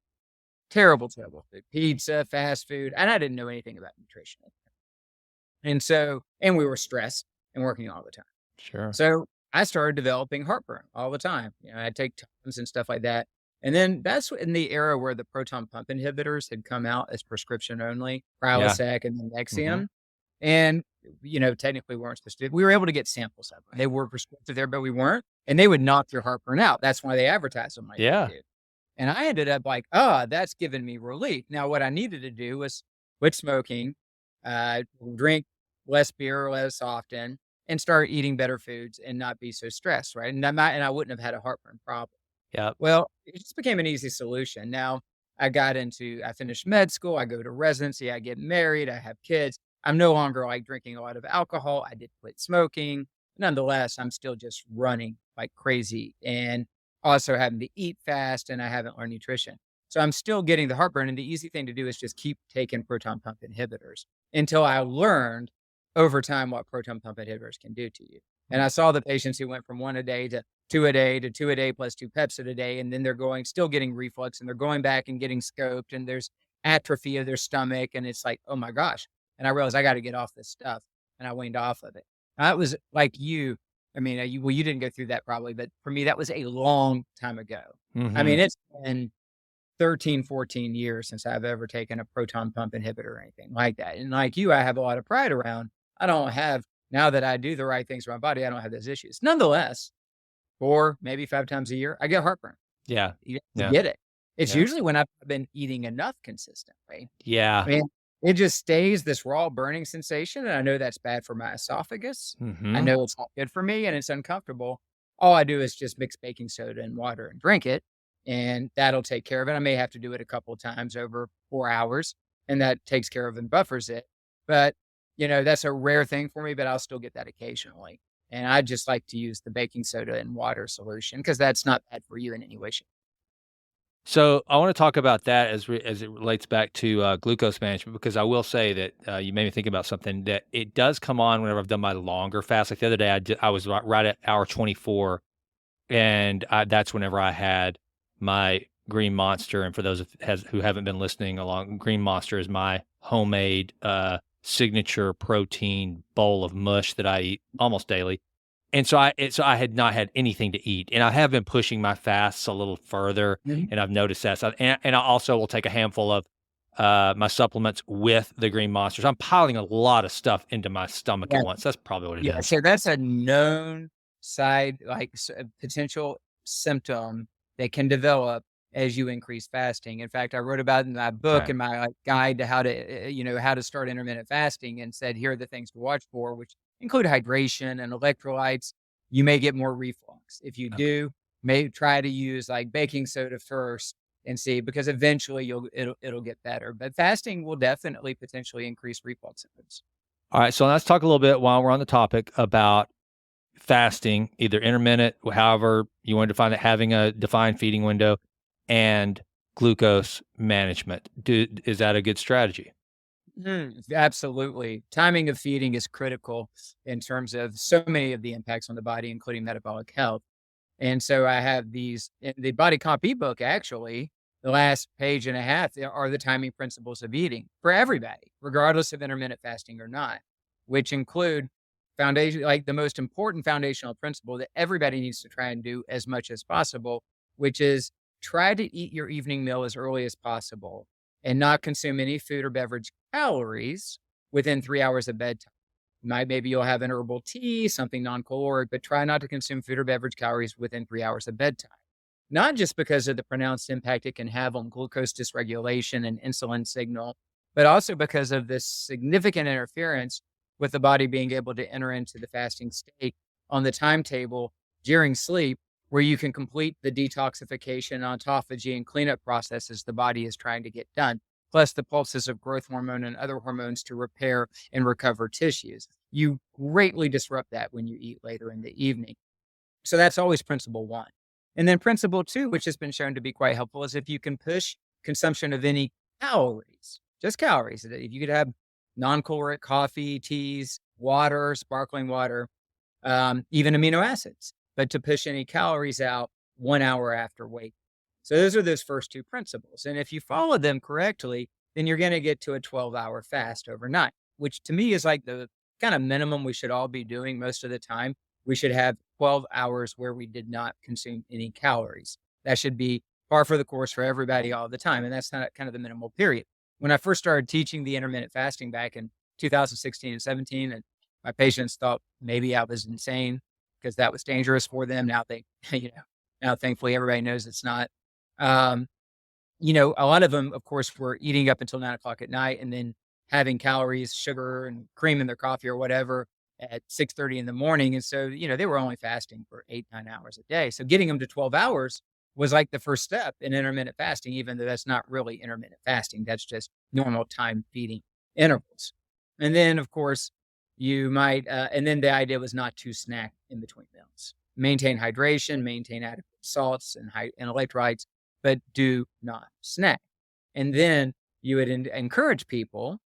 terrible, terrible food, pizza, fast food. And I didn't know anything about nutrition. And we were stressed and working all the time. Sure. So I started developing heartburn all the time. I'd take Tums and stuff like that. And then that's in the era where the proton pump inhibitors had come out as prescription only, Yeah. Prilosec and then Mhm. Nexium. And, technically we weren't supposed to. We were able to get samples of them. They were prescriptive there, but we weren't. And they would knock your heartburn out. That's why they advertised them like they Yeah. did. And I ended up like, oh, that's given me relief. Now, what I needed to do was quit smoking, uh, drink less beer less often, and start eating better foods and not be so stressed, right? And I wouldn't have had a heartburn problem. Yep. Well, it just became an easy solution. Now I finished med school, I go to residency, I get married, I have kids. I'm no longer like drinking a lot of alcohol. I did quit smoking. Nonetheless, I'm still just running like crazy and also having to eat fast and I haven't learned nutrition. So I'm still getting the heartburn. And the easy thing to do is just keep taking proton pump inhibitors until I learned over time what proton pump inhibitors can do to you. And I saw the patients who went from 1 a day to 2 a day to 2 a day plus 2 Pepsid a day. And then they're still getting reflux and they're going back and getting scoped and there's atrophy of their stomach. And it's like, oh my gosh. And I realized I got to get off this stuff. And I weaned off of it. That was like you. I mean, you didn't go through that probably, but for me, that was a long time ago. I mean, Mhm. it's been 13, 14 years since I've ever taken a proton pump inhibitor or anything like that. And like you, I have a lot of pride around. I don't have, now that I do the right things for my body, I don't have those issues. Nonetheless, 4, maybe 5 times a year, I get heartburn. Yeah. You Yeah. get it. It's Yeah. usually when I've been eating enough consistently. Yeah. I mean, it just stays this raw burning sensation, and I know that's bad for my esophagus. I Mhm. know it's not good for me, and it's uncomfortable. All I do is just mix baking soda and water and drink it, and that'll take care of it. I may have to do it a couple of times over 4 hours, and that takes care of and buffers it. But, that's a rare thing for me, but I'll still get that occasionally. And I just like to use the baking soda and water solution because that's not bad for you in any way, shape. So I want to talk about that as it relates back to glucose management because I will say that you made me think about something that it does come on whenever I've done my longer fast. Like the other day, I was right at hour 24, and that's whenever I had my Green Monster. And for those who haven't been listening along, Green Monster is my homemade signature protein bowl of mush that I eat almost daily. And so I had not had anything to eat, and I have been pushing my fasts a little further, Mhm. and I've noticed that. So and I also will take a handful of, my supplements with the Green Monsters. I'm piling a lot of stuff into my stomach at once. That's probably what it Yeah, is. so that's a known potential symptom that can develop as you increase fasting. In fact, I wrote about it in my book Okay. and my guide to how to start intermittent fasting and said, here are the things to watch for, which include hydration and electrolytes. You may get more reflux. If you Okay. do, may try to use like baking soda first and see, because eventually it'll get better. But fasting will definitely potentially increase reflux symptoms. Alright, so let's talk a little bit while we're on the topic about fasting, either intermittent, however you want to define it, having a defined feeding window, and glucose management. Is that a good strategy? Absolutely. Timing of feeding is critical in terms of so many of the impacts on the body, including metabolic health. And so I have these in the Body Comp ebook, actually, the last page and a half there are the timing principles of eating for everybody, regardless of intermittent fasting or not, which include foundation, like the most important foundational principle that everybody needs to try and do as much as possible, which is try to eat your evening meal as early as possible and not consume any food or beverage calories within 3 hours of bedtime. Maybe you'll have an herbal tea, something non-caloric, but try not to consume food or beverage calories within 3 hours of bedtime. Not just because of the pronounced impact it can have on glucose dysregulation and insulin signal, but also because of this significant interference with the body being able to enter into the fasting state on the timetable during sleep, where you can complete the detoxification, autophagy, and cleanup processes the body is trying to get done, plus the pulses of growth hormone and other hormones to repair and recover tissues. You greatly disrupt that when you eat later in the evening. So that's always principle one. And then principle two, which has been shown to be quite helpful, is if you can push consumption of any calories, just calories. If you could have non-caloric coffee, teas, water, sparkling water, even amino acids, but to push any calories out 1 hour after weight. So those are those first two principles. And if you follow them correctly, then you're going to get to a 12-hour fast overnight, which to me is like the kind of minimum we should all be doing most of the time. We should have 12 hours where we did not consume any calories. That should be par for the course for everybody all the time. And that's not kind of the minimal period. When I first started teaching the intermittent fasting back in 2016 and 17, and my patients thought maybe I was insane because that was dangerous for them. Now they, now thankfully everybody knows it's not. A lot of them, of course, were eating up until 9 o'clock at night and then having calories, sugar, and cream in their coffee or whatever at 6:30 in the morning. And so, they were only fasting for 8-9 hours a day. So getting them to 12 hours was like the first step in intermittent fasting, even though that's not really intermittent fasting. That's just normal time feeding intervals. And then, of course, you might, and then the idea was not to snack in between meals. Maintain hydration, maintain adequate salts and electrolytes, but do not snack. And then you would encourage people,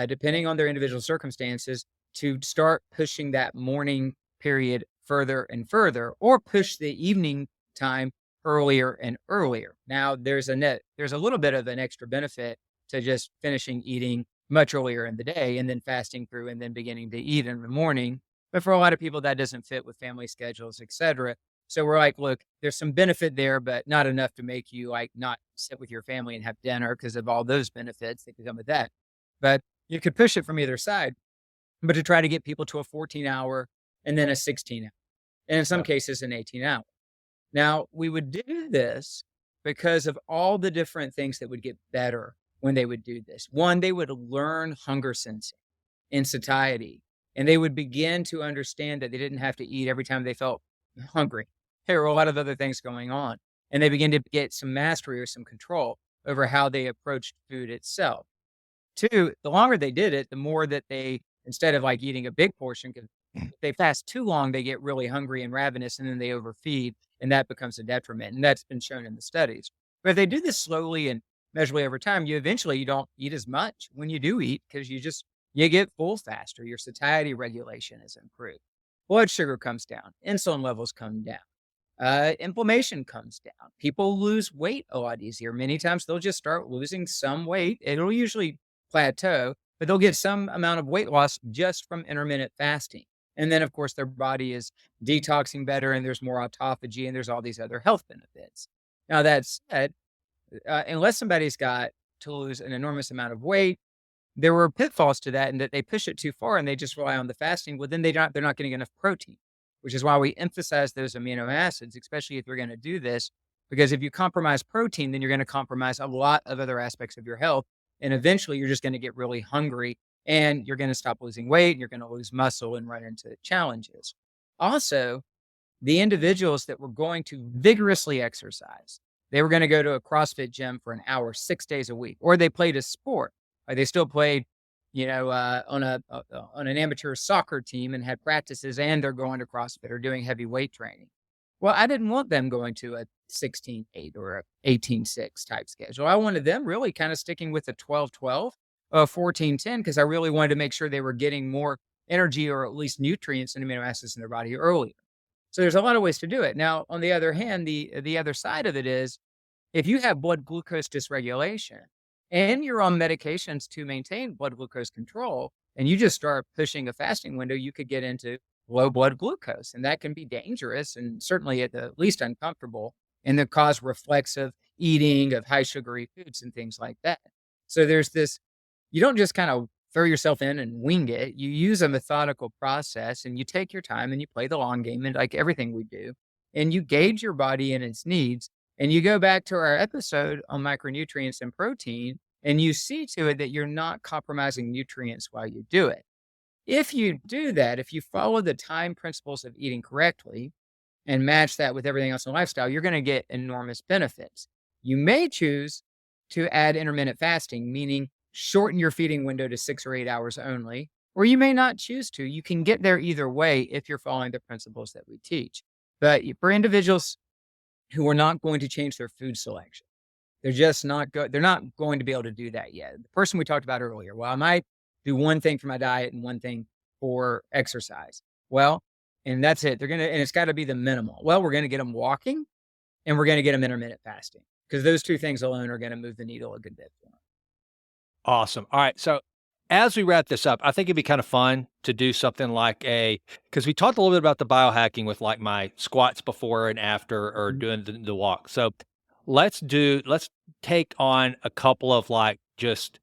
depending on their individual circumstances, to start pushing that morning period further and further, or push the evening time earlier and earlier. Now, there's a little bit of an extra benefit to just finishing eating much earlier in the day and then fasting through and then beginning to eat in the morning. But for a lot of people, that doesn't fit with family schedules, et cetera. So we're like, look, there's some benefit there, but not enough to make you like not sit with your family and have dinner because of all those benefits that could come with that. But you could push it from either side, but to try to get people to a 14-hour and then a 16-hour, and in some cases an 18-hour. Now, we would do this because of all the different things that would get better when they would do this. One, they would learn hunger sensing and satiety, and they would begin to understand that they didn't have to eat every time they felt hungry. There were a lot of other things going on, and they begin to get some mastery or some control over how they approached food itself. Two, the longer they did it, the more that they, instead of like eating a big portion, because if they fast too long, they get really hungry and ravenous, and then they overfeed, and that becomes a detriment. And that's been shown in the studies. But if they do this slowly and measurably over time, you don't eat as much when you do eat because you get full faster. Your satiety regulation is improved. Blood sugar comes down. Insulin levels come down. Inflammation comes down. People lose weight a lot easier. Many times they'll just start losing some weight. It'll usually plateau, but they'll get some amount of weight loss just from intermittent fasting. And then, of course, their body is detoxing better and there's more autophagy and there's all these other health benefits. Now, that said, unless somebody's got to lose an enormous amount of weight, there were pitfalls to that, and that they push it too far and they just rely on the fasting. Well, then they're not getting enough protein, which is why we emphasize those amino acids, especially if you're going to do this, because if you compromise protein, then you're going to compromise a lot of other aspects of your health. And eventually you're just going to get really hungry and you're going to stop losing weight and you're going to lose muscle and run into challenges. Also, the individuals that were going to vigorously exercise, they were going to go to a CrossFit gym for an hour, 6 days a week, or they played a sport. Or they still played, on an amateur soccer team and had practices, and they're going to CrossFit or doing heavy weight training. Well, I didn't want them going to a 16-8 or a 18-6 type schedule. I wanted them really kind of sticking with a 12-12, 14-10, because I really wanted to make sure they were getting more energy or at least nutrients and amino acids in their body earlier. So there's a lot of ways to do it. Now, on the other hand, the other side of it is if you have blood glucose dysregulation and you're on medications to maintain blood glucose control, and you just start pushing a fasting window, you could get into low blood glucose. And that can be dangerous and certainly at the least uncomfortable, and then cause reflexive eating of high sugary foods and things like that. So there's this, you don't just kind of throw yourself in and wing it. You use a methodical process and you take your time and you play the long game, and like everything we do, and you gauge your body and its needs. And you go back to our episode on micronutrients and protein, and you see to it that you're not compromising nutrients while you do it. If you do that, if you follow the time principles of eating correctly, and match that with everything else in lifestyle, you're going to get enormous benefits. You may choose to add intermittent fasting, meaning shorten your feeding window to 6 or 8 hours only, or you may not choose to. You can get there either way if you're following the principles that we teach. But for individuals who are not going to change their food selection, they're just they're not going to be able to do that yet. The person we talked about earlier, well, I might do one thing for my diet and one thing for exercise. Well, and that's it. And it's got to be the minimal. Well, we're going to get them walking and we're going to get them intermittent fasting, because those two things alone are going to move the needle a good bit for them. Awesome. All right. So as we wrap this up, I think it'd be kind of fun to do something like because we talked a little bit about the biohacking with like my squats before and after, or doing the walk. So let's take on a couple of like just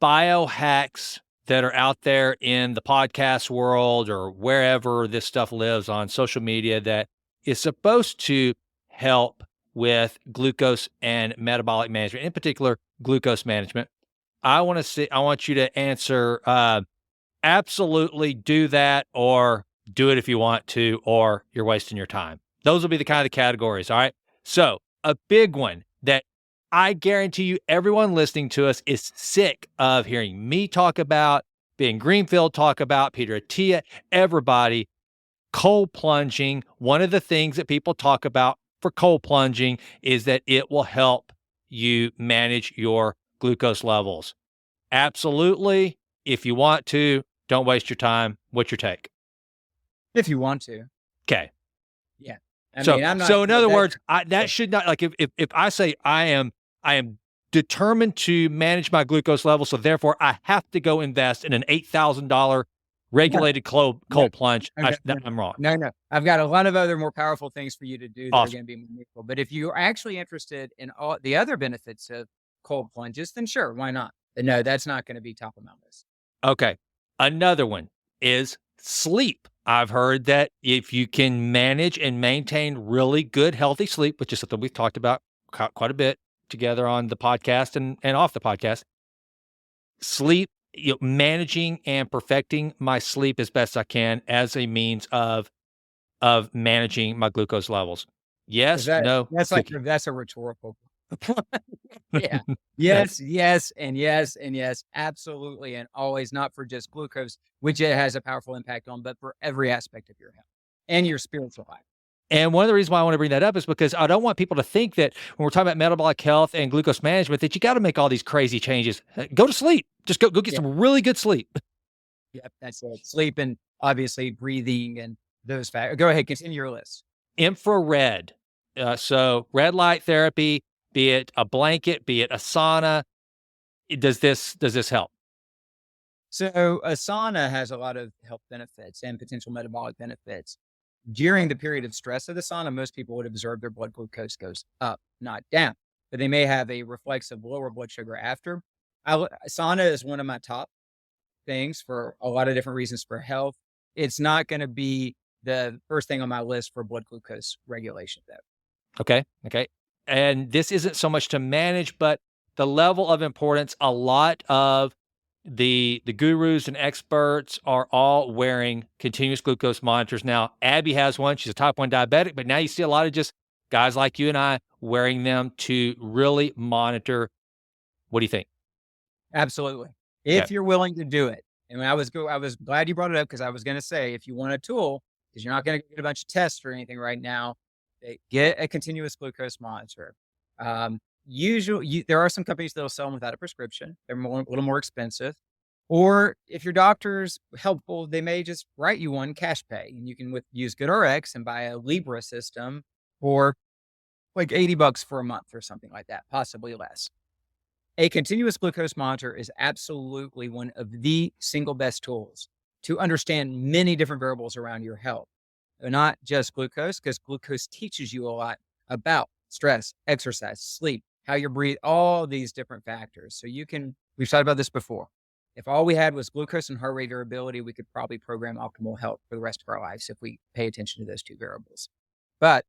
biohacks that are out there in the podcast world or wherever this stuff lives on social media that is supposed to help with glucose and metabolic management, in particular glucose management. I want you to answer absolutely do that, or do it if you want to, or you're wasting your time. Those will be the kind of the categories. All right. So a big one that I guarantee you everyone listening to us is sick of hearing me talk about, Ben Greenfield talk about, Peter Attia, everybody, cold plunging. One of the things that people talk about for cold plunging is that it will help you manage your glucose levels. Absolutely. If you want to, don't waste your time. What's your take? If you want to. Okay. Yeah. So in other words, that should not, like, if I say I am determined to manage my glucose level, so therefore I have to go invest in an $8,000 regulated cold plunge, I'm wrong. No. I've got a lot of other more powerful things for you to do that are going to be more meaningful. But if you're actually interested in all the other benefits of cold plunges, then sure, why not? But no, that's not going to be top of my list. Okay. Another one is sleep. I've heard that if you can manage and maintain really good, healthy sleep, which is something we've talked about quite a bit together on the podcast and off the podcast, sleep, managing and perfecting my sleep as best I can as a means of managing my glucose levels. Yes, no. That's a rhetorical. Yeah. Yes, and yes, absolutely, and always, not for just glucose, which it has a powerful impact on, but for every aspect of your health and your spiritual life. And one of the reasons why I want to bring that up is because I don't want people to think that when we're talking about metabolic health and glucose management, that you got to make all these crazy changes. Go to sleep. Just go get some really good sleep. Yep, that's it. Sleep and obviously breathing and those factors. Go ahead, continue your list. Infrared. So red light therapy, be it a blanket, be it a sauna. Does this help? So a sauna has a lot of health benefits and potential metabolic benefits. During the period of stress of the sauna, most people would observe their blood glucose goes up, not down, but they may have a reflexive lower blood sugar after. Sauna is one of my top things for a lot of different reasons for health. It's not going to be the first thing on my list for blood glucose regulation, though. Okay. And this isn't so much to manage, but the level of importance. A lot of the gurus and experts are all wearing continuous glucose monitors now. Abby has one. She's a type 1 diabetic, but now you see a lot of just guys like you and I wearing them to really monitor. What do you think? Absolutely. If you're willing to do it. And I was glad you brought it up, because I was going to say, if you want a tool, because you're not going to get a bunch of tests or anything right now, get a continuous glucose monitor. Usually, there are some companies that'll sell them without a prescription. They're a little more expensive. Or if your doctor's helpful, they may just write you one cash pay, and you can use GoodRx and buy a Libra system for like $80 for a month or something like that, possibly less. A continuous glucose monitor is absolutely one of the single best tools to understand many different variables around your health. Not just glucose, because glucose teaches you a lot about stress, exercise, sleep, how you breathe, all these different factors. So we've talked about this before. If all we had was glucose and heart rate variability, we could probably program optimal health for the rest of our lives if we pay attention to those two variables. But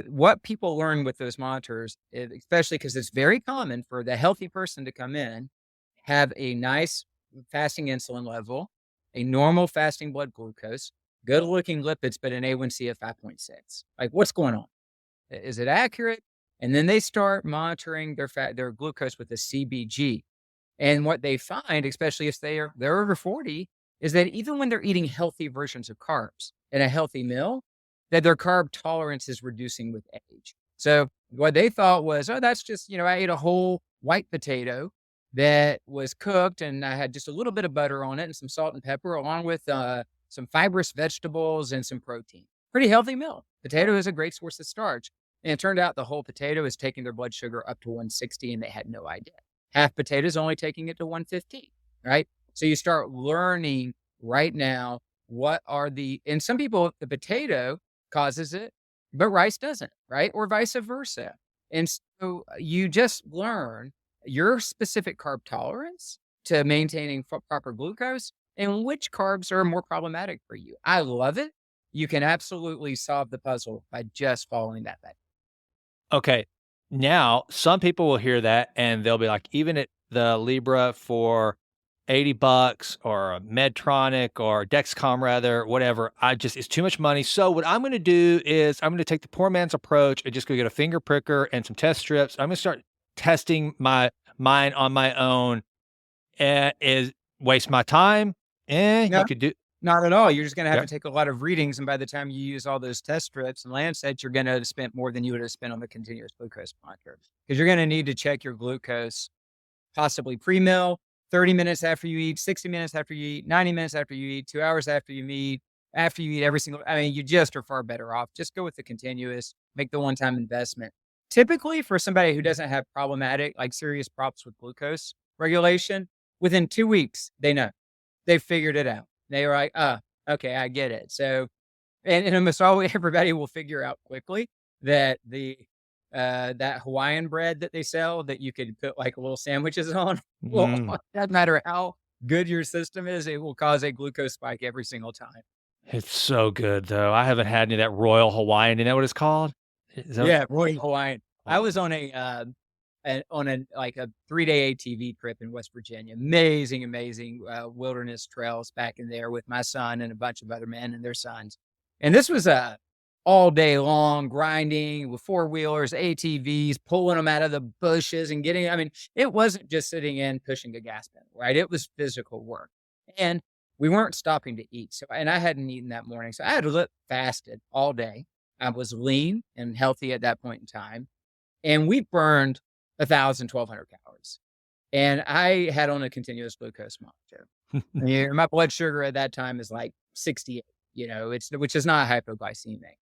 what people learn with those monitors, especially because it's very common for the healthy person to come in, have a nice fasting insulin level, a normal fasting blood glucose, good looking lipids, but an A1C of 5.6. Like, what's going on? Is it accurate? And then they start monitoring their glucose with a CBG. And what they find, especially if they're over 40, is that even when they're eating healthy versions of carbs in a healthy meal, that their carb tolerance is reducing with age. So what they thought was, oh, that's just, I ate a whole white potato that was cooked and I had just a little bit of butter on it and some salt and pepper along with some fibrous vegetables and some protein. Pretty healthy meal. Potato is a great source of starch. And it turned out the whole potato is taking their blood sugar up to 160 and they had no idea. Half potato is only taking it to 115, right? So you start learning right now and some people, the potato causes it, but rice doesn't, right? Or vice versa. And so you just learn your specific carb tolerance to maintaining proper glucose and which carbs are more problematic for you. I love it. You can absolutely solve the puzzle by just following that method. Okay. Now, some people will hear that and they'll be like, even at the Libra for $80 or a Medtronic or Dexcom rather, whatever, it's too much money. So what I'm going to do is I'm going to take the poor man's approach and just go get a finger pricker and some test strips. I'm going to start testing mine on my own. Is waste my time? No, You could do. not at all. You're just going to have Yep. to take a lot of readings. And by the time you use all those test strips and Lancets, you're going to have spent more than you would have spent on the continuous glucose monitor because you're going to need to check your glucose possibly pre-meal, 30 minutes after you eat, 60 minutes after you eat, 90 minutes after you eat, 2 hours after you eat every single, you just are far better off. Just go with the continuous, make the one-time investment. Typically for somebody who doesn't have problematic, like serious problems with glucose regulation, within 2 weeks, they know. They've figured it out. They were like, okay, I get it. So, and almost always everybody will figure out quickly that that Hawaiian bread that they sell that you could put like little sandwiches on, well, doesn't matter how good your system is, it will cause a glucose spike every single time. It's so good though. I haven't had any of that Royal Hawaiian. You know what it's called? Is that Yeah, Roy Hawaiian. I Oh, was on like a 3-day ATV trip in West Virginia. Amazing, amazing wilderness trails back in there with my son and a bunch of other men and their sons. And this was all day long grinding with four-wheelers, ATVs, pulling them out of the bushes and it wasn't just sitting in pushing a gas pedal, right? It was physical work. And we weren't stopping to eat. And I hadn't eaten that morning. So I had fasted all day. I was lean and healthy at that point in time. And we burned 1,000, 1,200 calories. And I had on a continuous glucose monitor. And my blood sugar at that time is like 68, which is not hypoglycemic.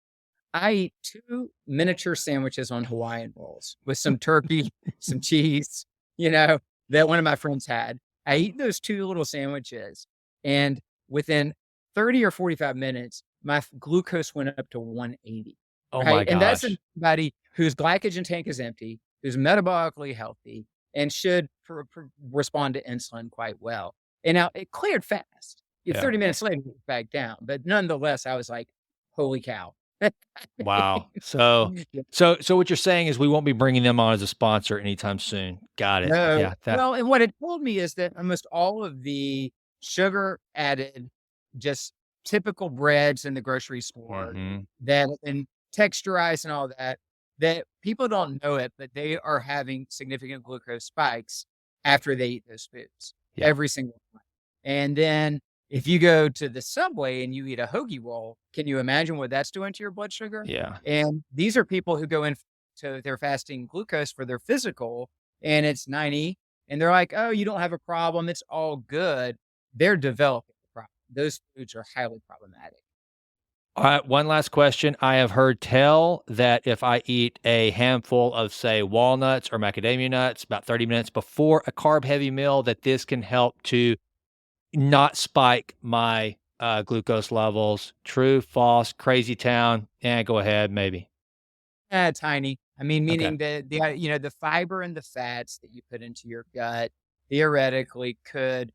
I eat 2 miniature sandwiches on Hawaiian rolls with some turkey, some cheese, that one of my friends had. I eat those 2 little sandwiches, and within 30 or 45 minutes, my glucose went up to 180. oh my Right? And that's gosh. somebody whose glycogen tank is empty, who's metabolically healthy, and should respond to insulin quite well. And now it cleared fast. Yeah. 30 minutes later, it back down. But nonetheless, I was like, holy cow. Wow. So what you're saying is we won't be bringing them on as a sponsor anytime soon. Got it. No. Yeah. Well, and what it told me is that almost all of the sugar added, just typical breads in the grocery store Mhm. that have been texturized and all that people don't know it, but they are having significant glucose spikes after they eat those foods Yeah. every single time. And then if you go to the Subway and you eat a hoagie roll, can you imagine what that's doing to your blood sugar? Yeah. And these are people who go in to their fasting glucose for their physical and it's 90 and they're like, oh, you don't have a problem. It's all good. They're developing the problem. Those foods are highly problematic. All right, one last question. I have heard tell that if I eat a handful of, say, walnuts or macadamia nuts about 30 minutes before a carb-heavy meal, that this can help to not spike my glucose levels. True, false, crazy town? Go ahead, maybe. Tiny. Okay. Meaning the fiber and the fats that you put into your gut theoretically could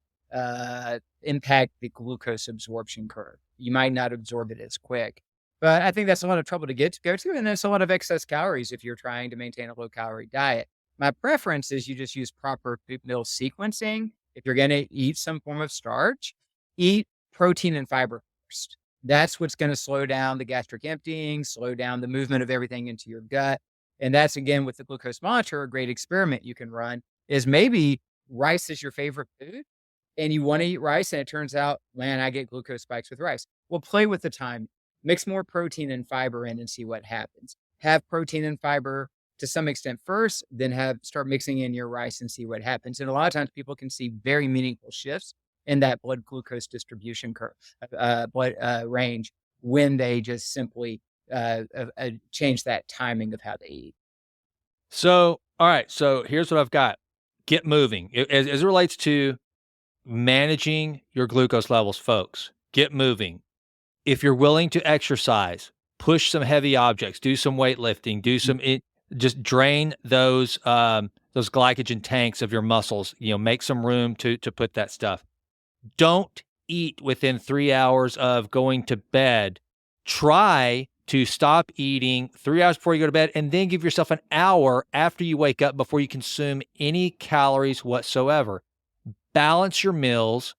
impact the glucose absorption curve. You might not absorb it as quick, but I think that's a lot of trouble to go to, and it's a lot of excess calories if you're trying to maintain a low-calorie diet. My preference is you just use proper meal sequencing. If you're going to eat some form of starch, eat protein and fiber first. That's what's going to slow down the gastric emptying, slow down the movement of everything into your gut. And that's, again, with the glucose monitor, a great experiment you can run is maybe rice is your favorite food and you want to eat rice. And it turns out, man, I get glucose spikes with rice. Well, play with the time, mix more protein and fiber in and see what happens. Have protein and fiber to some extent first, then start mixing in your rice and see what happens. And a lot of times people can see very meaningful shifts in that blood glucose distribution curve, blood range when they just simply change that timing of how they eat. So, all right. So here's what I've got. Get moving. As it relates to managing your glucose levels, folks, get moving. If you're willing to exercise, push some heavy objects, do some weightlifting, just drain those glycogen tanks of your muscles, make some room to put that stuff. Don't eat within 3 hours of going to bed. Try to stop eating 3 hours before you go to bed, and then give yourself an hour after you wake up before you consume any calories whatsoever. Balance your meals.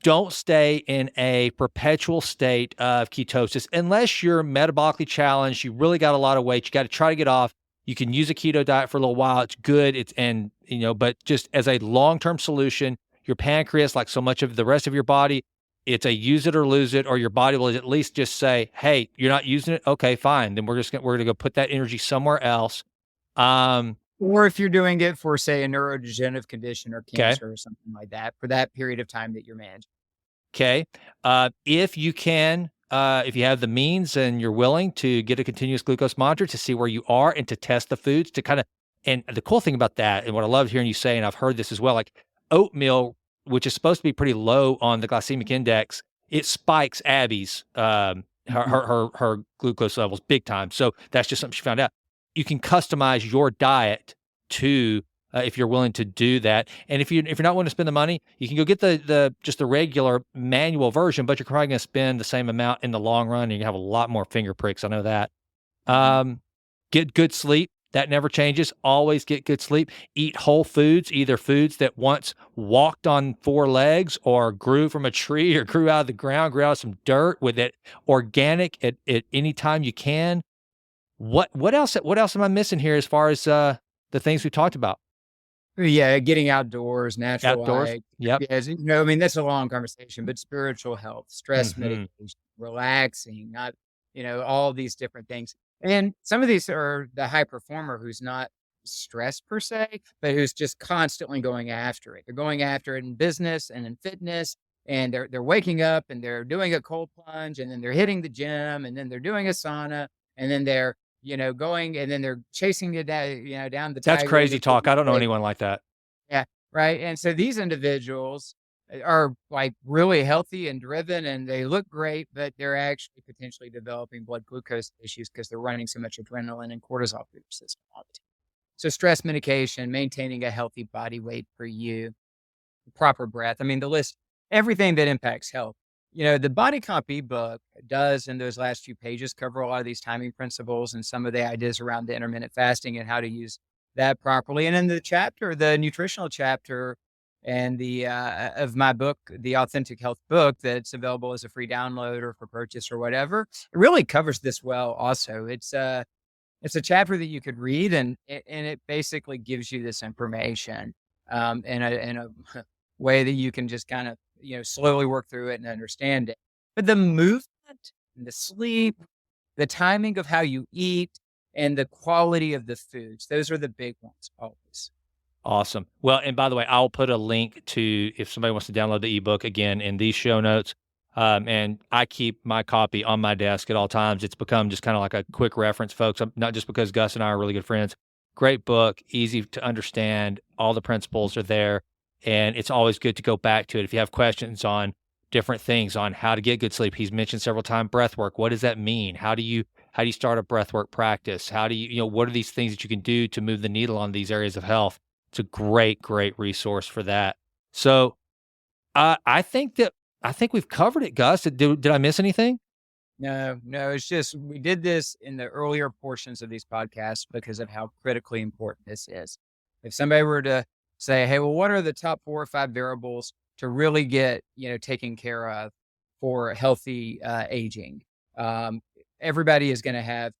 Don't stay in a perpetual state of ketosis unless you're metabolically challenged. You really got a lot of weight. You got to try to get off. You can use a keto diet for a little while. It's good. But just as a long-term solution, your pancreas, like so much of the rest of your body, it's a use it or lose it, or your body will at least just say, hey, you're not using it. Okay, fine. Then we're going to go put that energy somewhere else. Or if you're doing it for, say, a neurodegenerative condition or cancer or something like that, for that period of time that you're managing. Okay. If you can, if you have the means and you're willing to get a continuous glucose monitor to see where you are and to test the foods and the cool thing about that, and what I love hearing you say, and I've heard this as well, like oatmeal, which is supposed to be pretty low on the glycemic index, it spikes Abby's, her glucose levels big time. So that's just something she found out. You can customize your diet to, if you're willing to do that. And if you're not willing to spend the money, you can go get the regular manual version, but you're probably going to spend the same amount in the long run, and you have a lot more finger pricks. I know that. Get good sleep. That never changes. Always get good sleep. Eat whole foods, either foods that once walked on 4 legs or grew from a tree or grew out of the ground, grew out of some dirt, with it organic at any time you can. What else am I missing here as far as the things we talked about? Yeah, getting outdoors, natural light. Yep. Yes, that's a long conversation, but spiritual health, stress mitigation, relaxing, not, all these different things. And some of these are the high performer who's not stressed per se, but who's just constantly going after it. They're going after it in business and in fitness, and they're waking up and they're doing a cold plunge, and then they're hitting the gym, and then they're doing a sauna, and then they're going, and then they're chasing it down, down the That's tiger. crazy talk. I don't know anyone like that. Yeah. Right. And so these individuals are like really healthy and driven, and they look great, but they're actually potentially developing blood glucose issues because they're running so much adrenaline and cortisol through their system all the time. So stress mitigation, maintaining a healthy body weight for you, proper breath. The list, everything that impacts health. The Body Comp ebook does, in those last few pages, cover a lot of these timing principles and some of the ideas around the intermittent fasting and how to use that properly. And in the nutritional chapter, and the of my book, the Authentic Health book, that's available as a free download or for purchase or whatever, it really covers this well. Also, it's a chapter that you could read, and it basically gives you this information in a way that you can just kind of slowly work through it and understand it. But the movement, and the sleep, the timing of how you eat, and the quality of the foods, those are the big ones always. Awesome. Well, and by the way, I'll put a link to, if somebody wants to download the ebook, again in these show notes. And I keep my copy on my desk at all times. It's become just kind of like a quick reference, folks. Not just because Gus and I are really good friends. Great book, easy to understand. All the principles are there. And it's always good to go back to it. If you have questions on different things, on how to get good sleep, he's mentioned several times breath work. What does that mean? How do you start a breath work practice? How do you, what are these things that you can do to move the needle on these areas of health? It's a great resource for that. So I think we've covered it, Gus. Did I miss anything? No, it's just, we did this in the earlier portions of these podcasts because of how critically important this is. If somebody were to say, hey, well, what are the top 4 or 5 variables to really get, taken care of for healthy aging. Everybody is going to have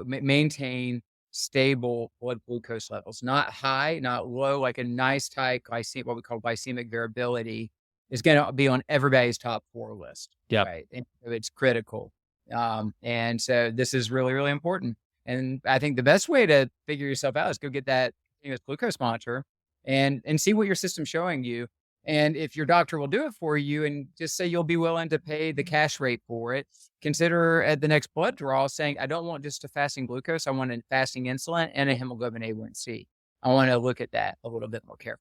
maintain stable blood glucose levels, not high, not low, like a nice tight what we call glycemic variability is going to be on everybody's top 4 list. Yeah. Right. And so it's critical. And so this is really, really important. And I think the best way to figure yourself out is go get that continuous glucose monitor and see what your system's showing you. And if your doctor will do it for you and just say you'll be willing to pay the cash rate for it, consider at the next blood draw saying, I don't want just a fasting glucose. I want a fasting insulin and a hemoglobin A1C. I want to look at that a little bit more carefully.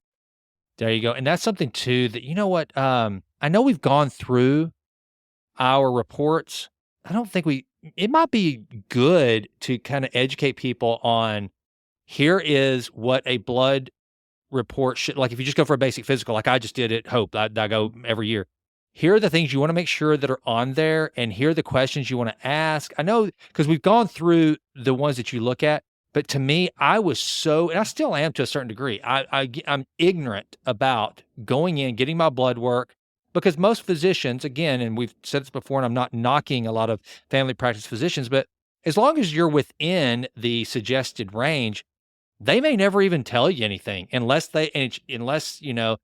There you go. And that's something too that, you know what, I know we've gone through our reports. I don't think it might be good to kind of educate people on here is what a blood report should, like if you just go for a basic physical, like I just did at Hope, I go every year. Here are the things you want to make sure that are on there, and here are the questions you want to ask. I know because we've gone through the ones that you look at, but to me, I was so, and I still am to a certain degree, I'm ignorant about going in, getting my blood work, because most physicians, again, and we've said this before, and I'm not knocking a lot of family practice physicians, but as long as you're within the suggested range, they may never even tell you anything unless you know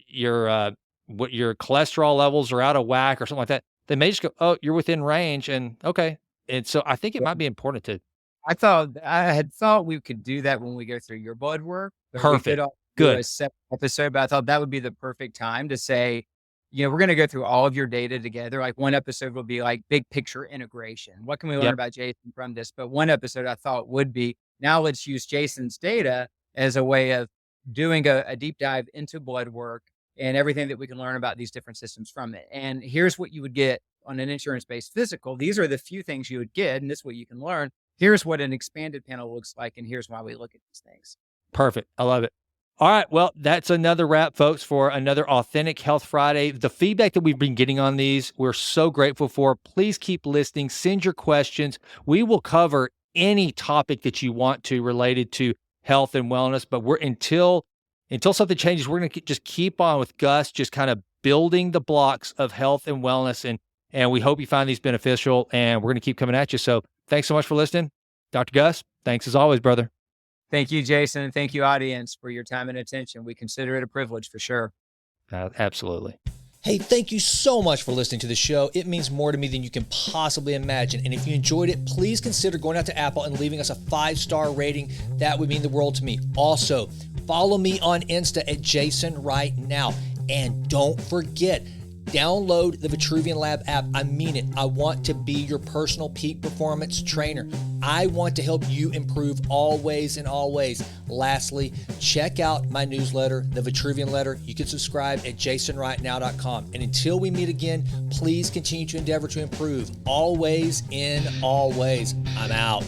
your what your cholesterol levels are out of whack or something like that. They may just go, "Oh, you're within range," and okay. And so I think it might be important to. I had thought we could do that when we go through your blood work. Perfect. Do a separate episode, but I thought that would be the perfect time to say, we're going to go through all of your data together. Like one episode will be like big picture integration. What can we learn about Jason from this? But one episode I thought would be, now let's use Jason's data as a way of doing a deep dive into blood work and everything that we can learn about these different systems from it. And here's what you would get on an insurance-based physical. These are the few things you would get, and this is what you can learn. Here's what an expanded panel looks like, and here's why we look at these things. Perfect. I love it. All right. Well, that's another wrap, folks, for another Authentic Health Friday. The feedback that we've been getting on these, we're so grateful for. Please keep listening. Send your questions. We will cover any topic that you want to related to health and wellness, but until something changes, we're going to just keep on with Gus, just kind of building the blocks of health and wellness. And we hope you find these beneficial, and we're going to keep coming at you. So thanks so much for listening. Dr. Gus, thanks as always, brother. Thank you, Jason. And thank you, audience, for your time and attention. We consider it a privilege for sure. Absolutely. Hey, thank you so much for listening to the show. It means more to me than you can possibly imagine. And if you enjoyed it, please consider going out to Apple and leaving us a 5-star rating. That would mean the world to me. Also, follow me on Insta at Jason Wright Now. And don't forget, download the Vitruvian Lab app. I mean it. I want to be your personal peak performance trainer. I want to help you improve always and always. Lastly, check out my newsletter, the Vitruvian Letter. You can subscribe at jasonwrightnow.com. And until we meet again, please continue to endeavor to improve always in all ways. I'm out.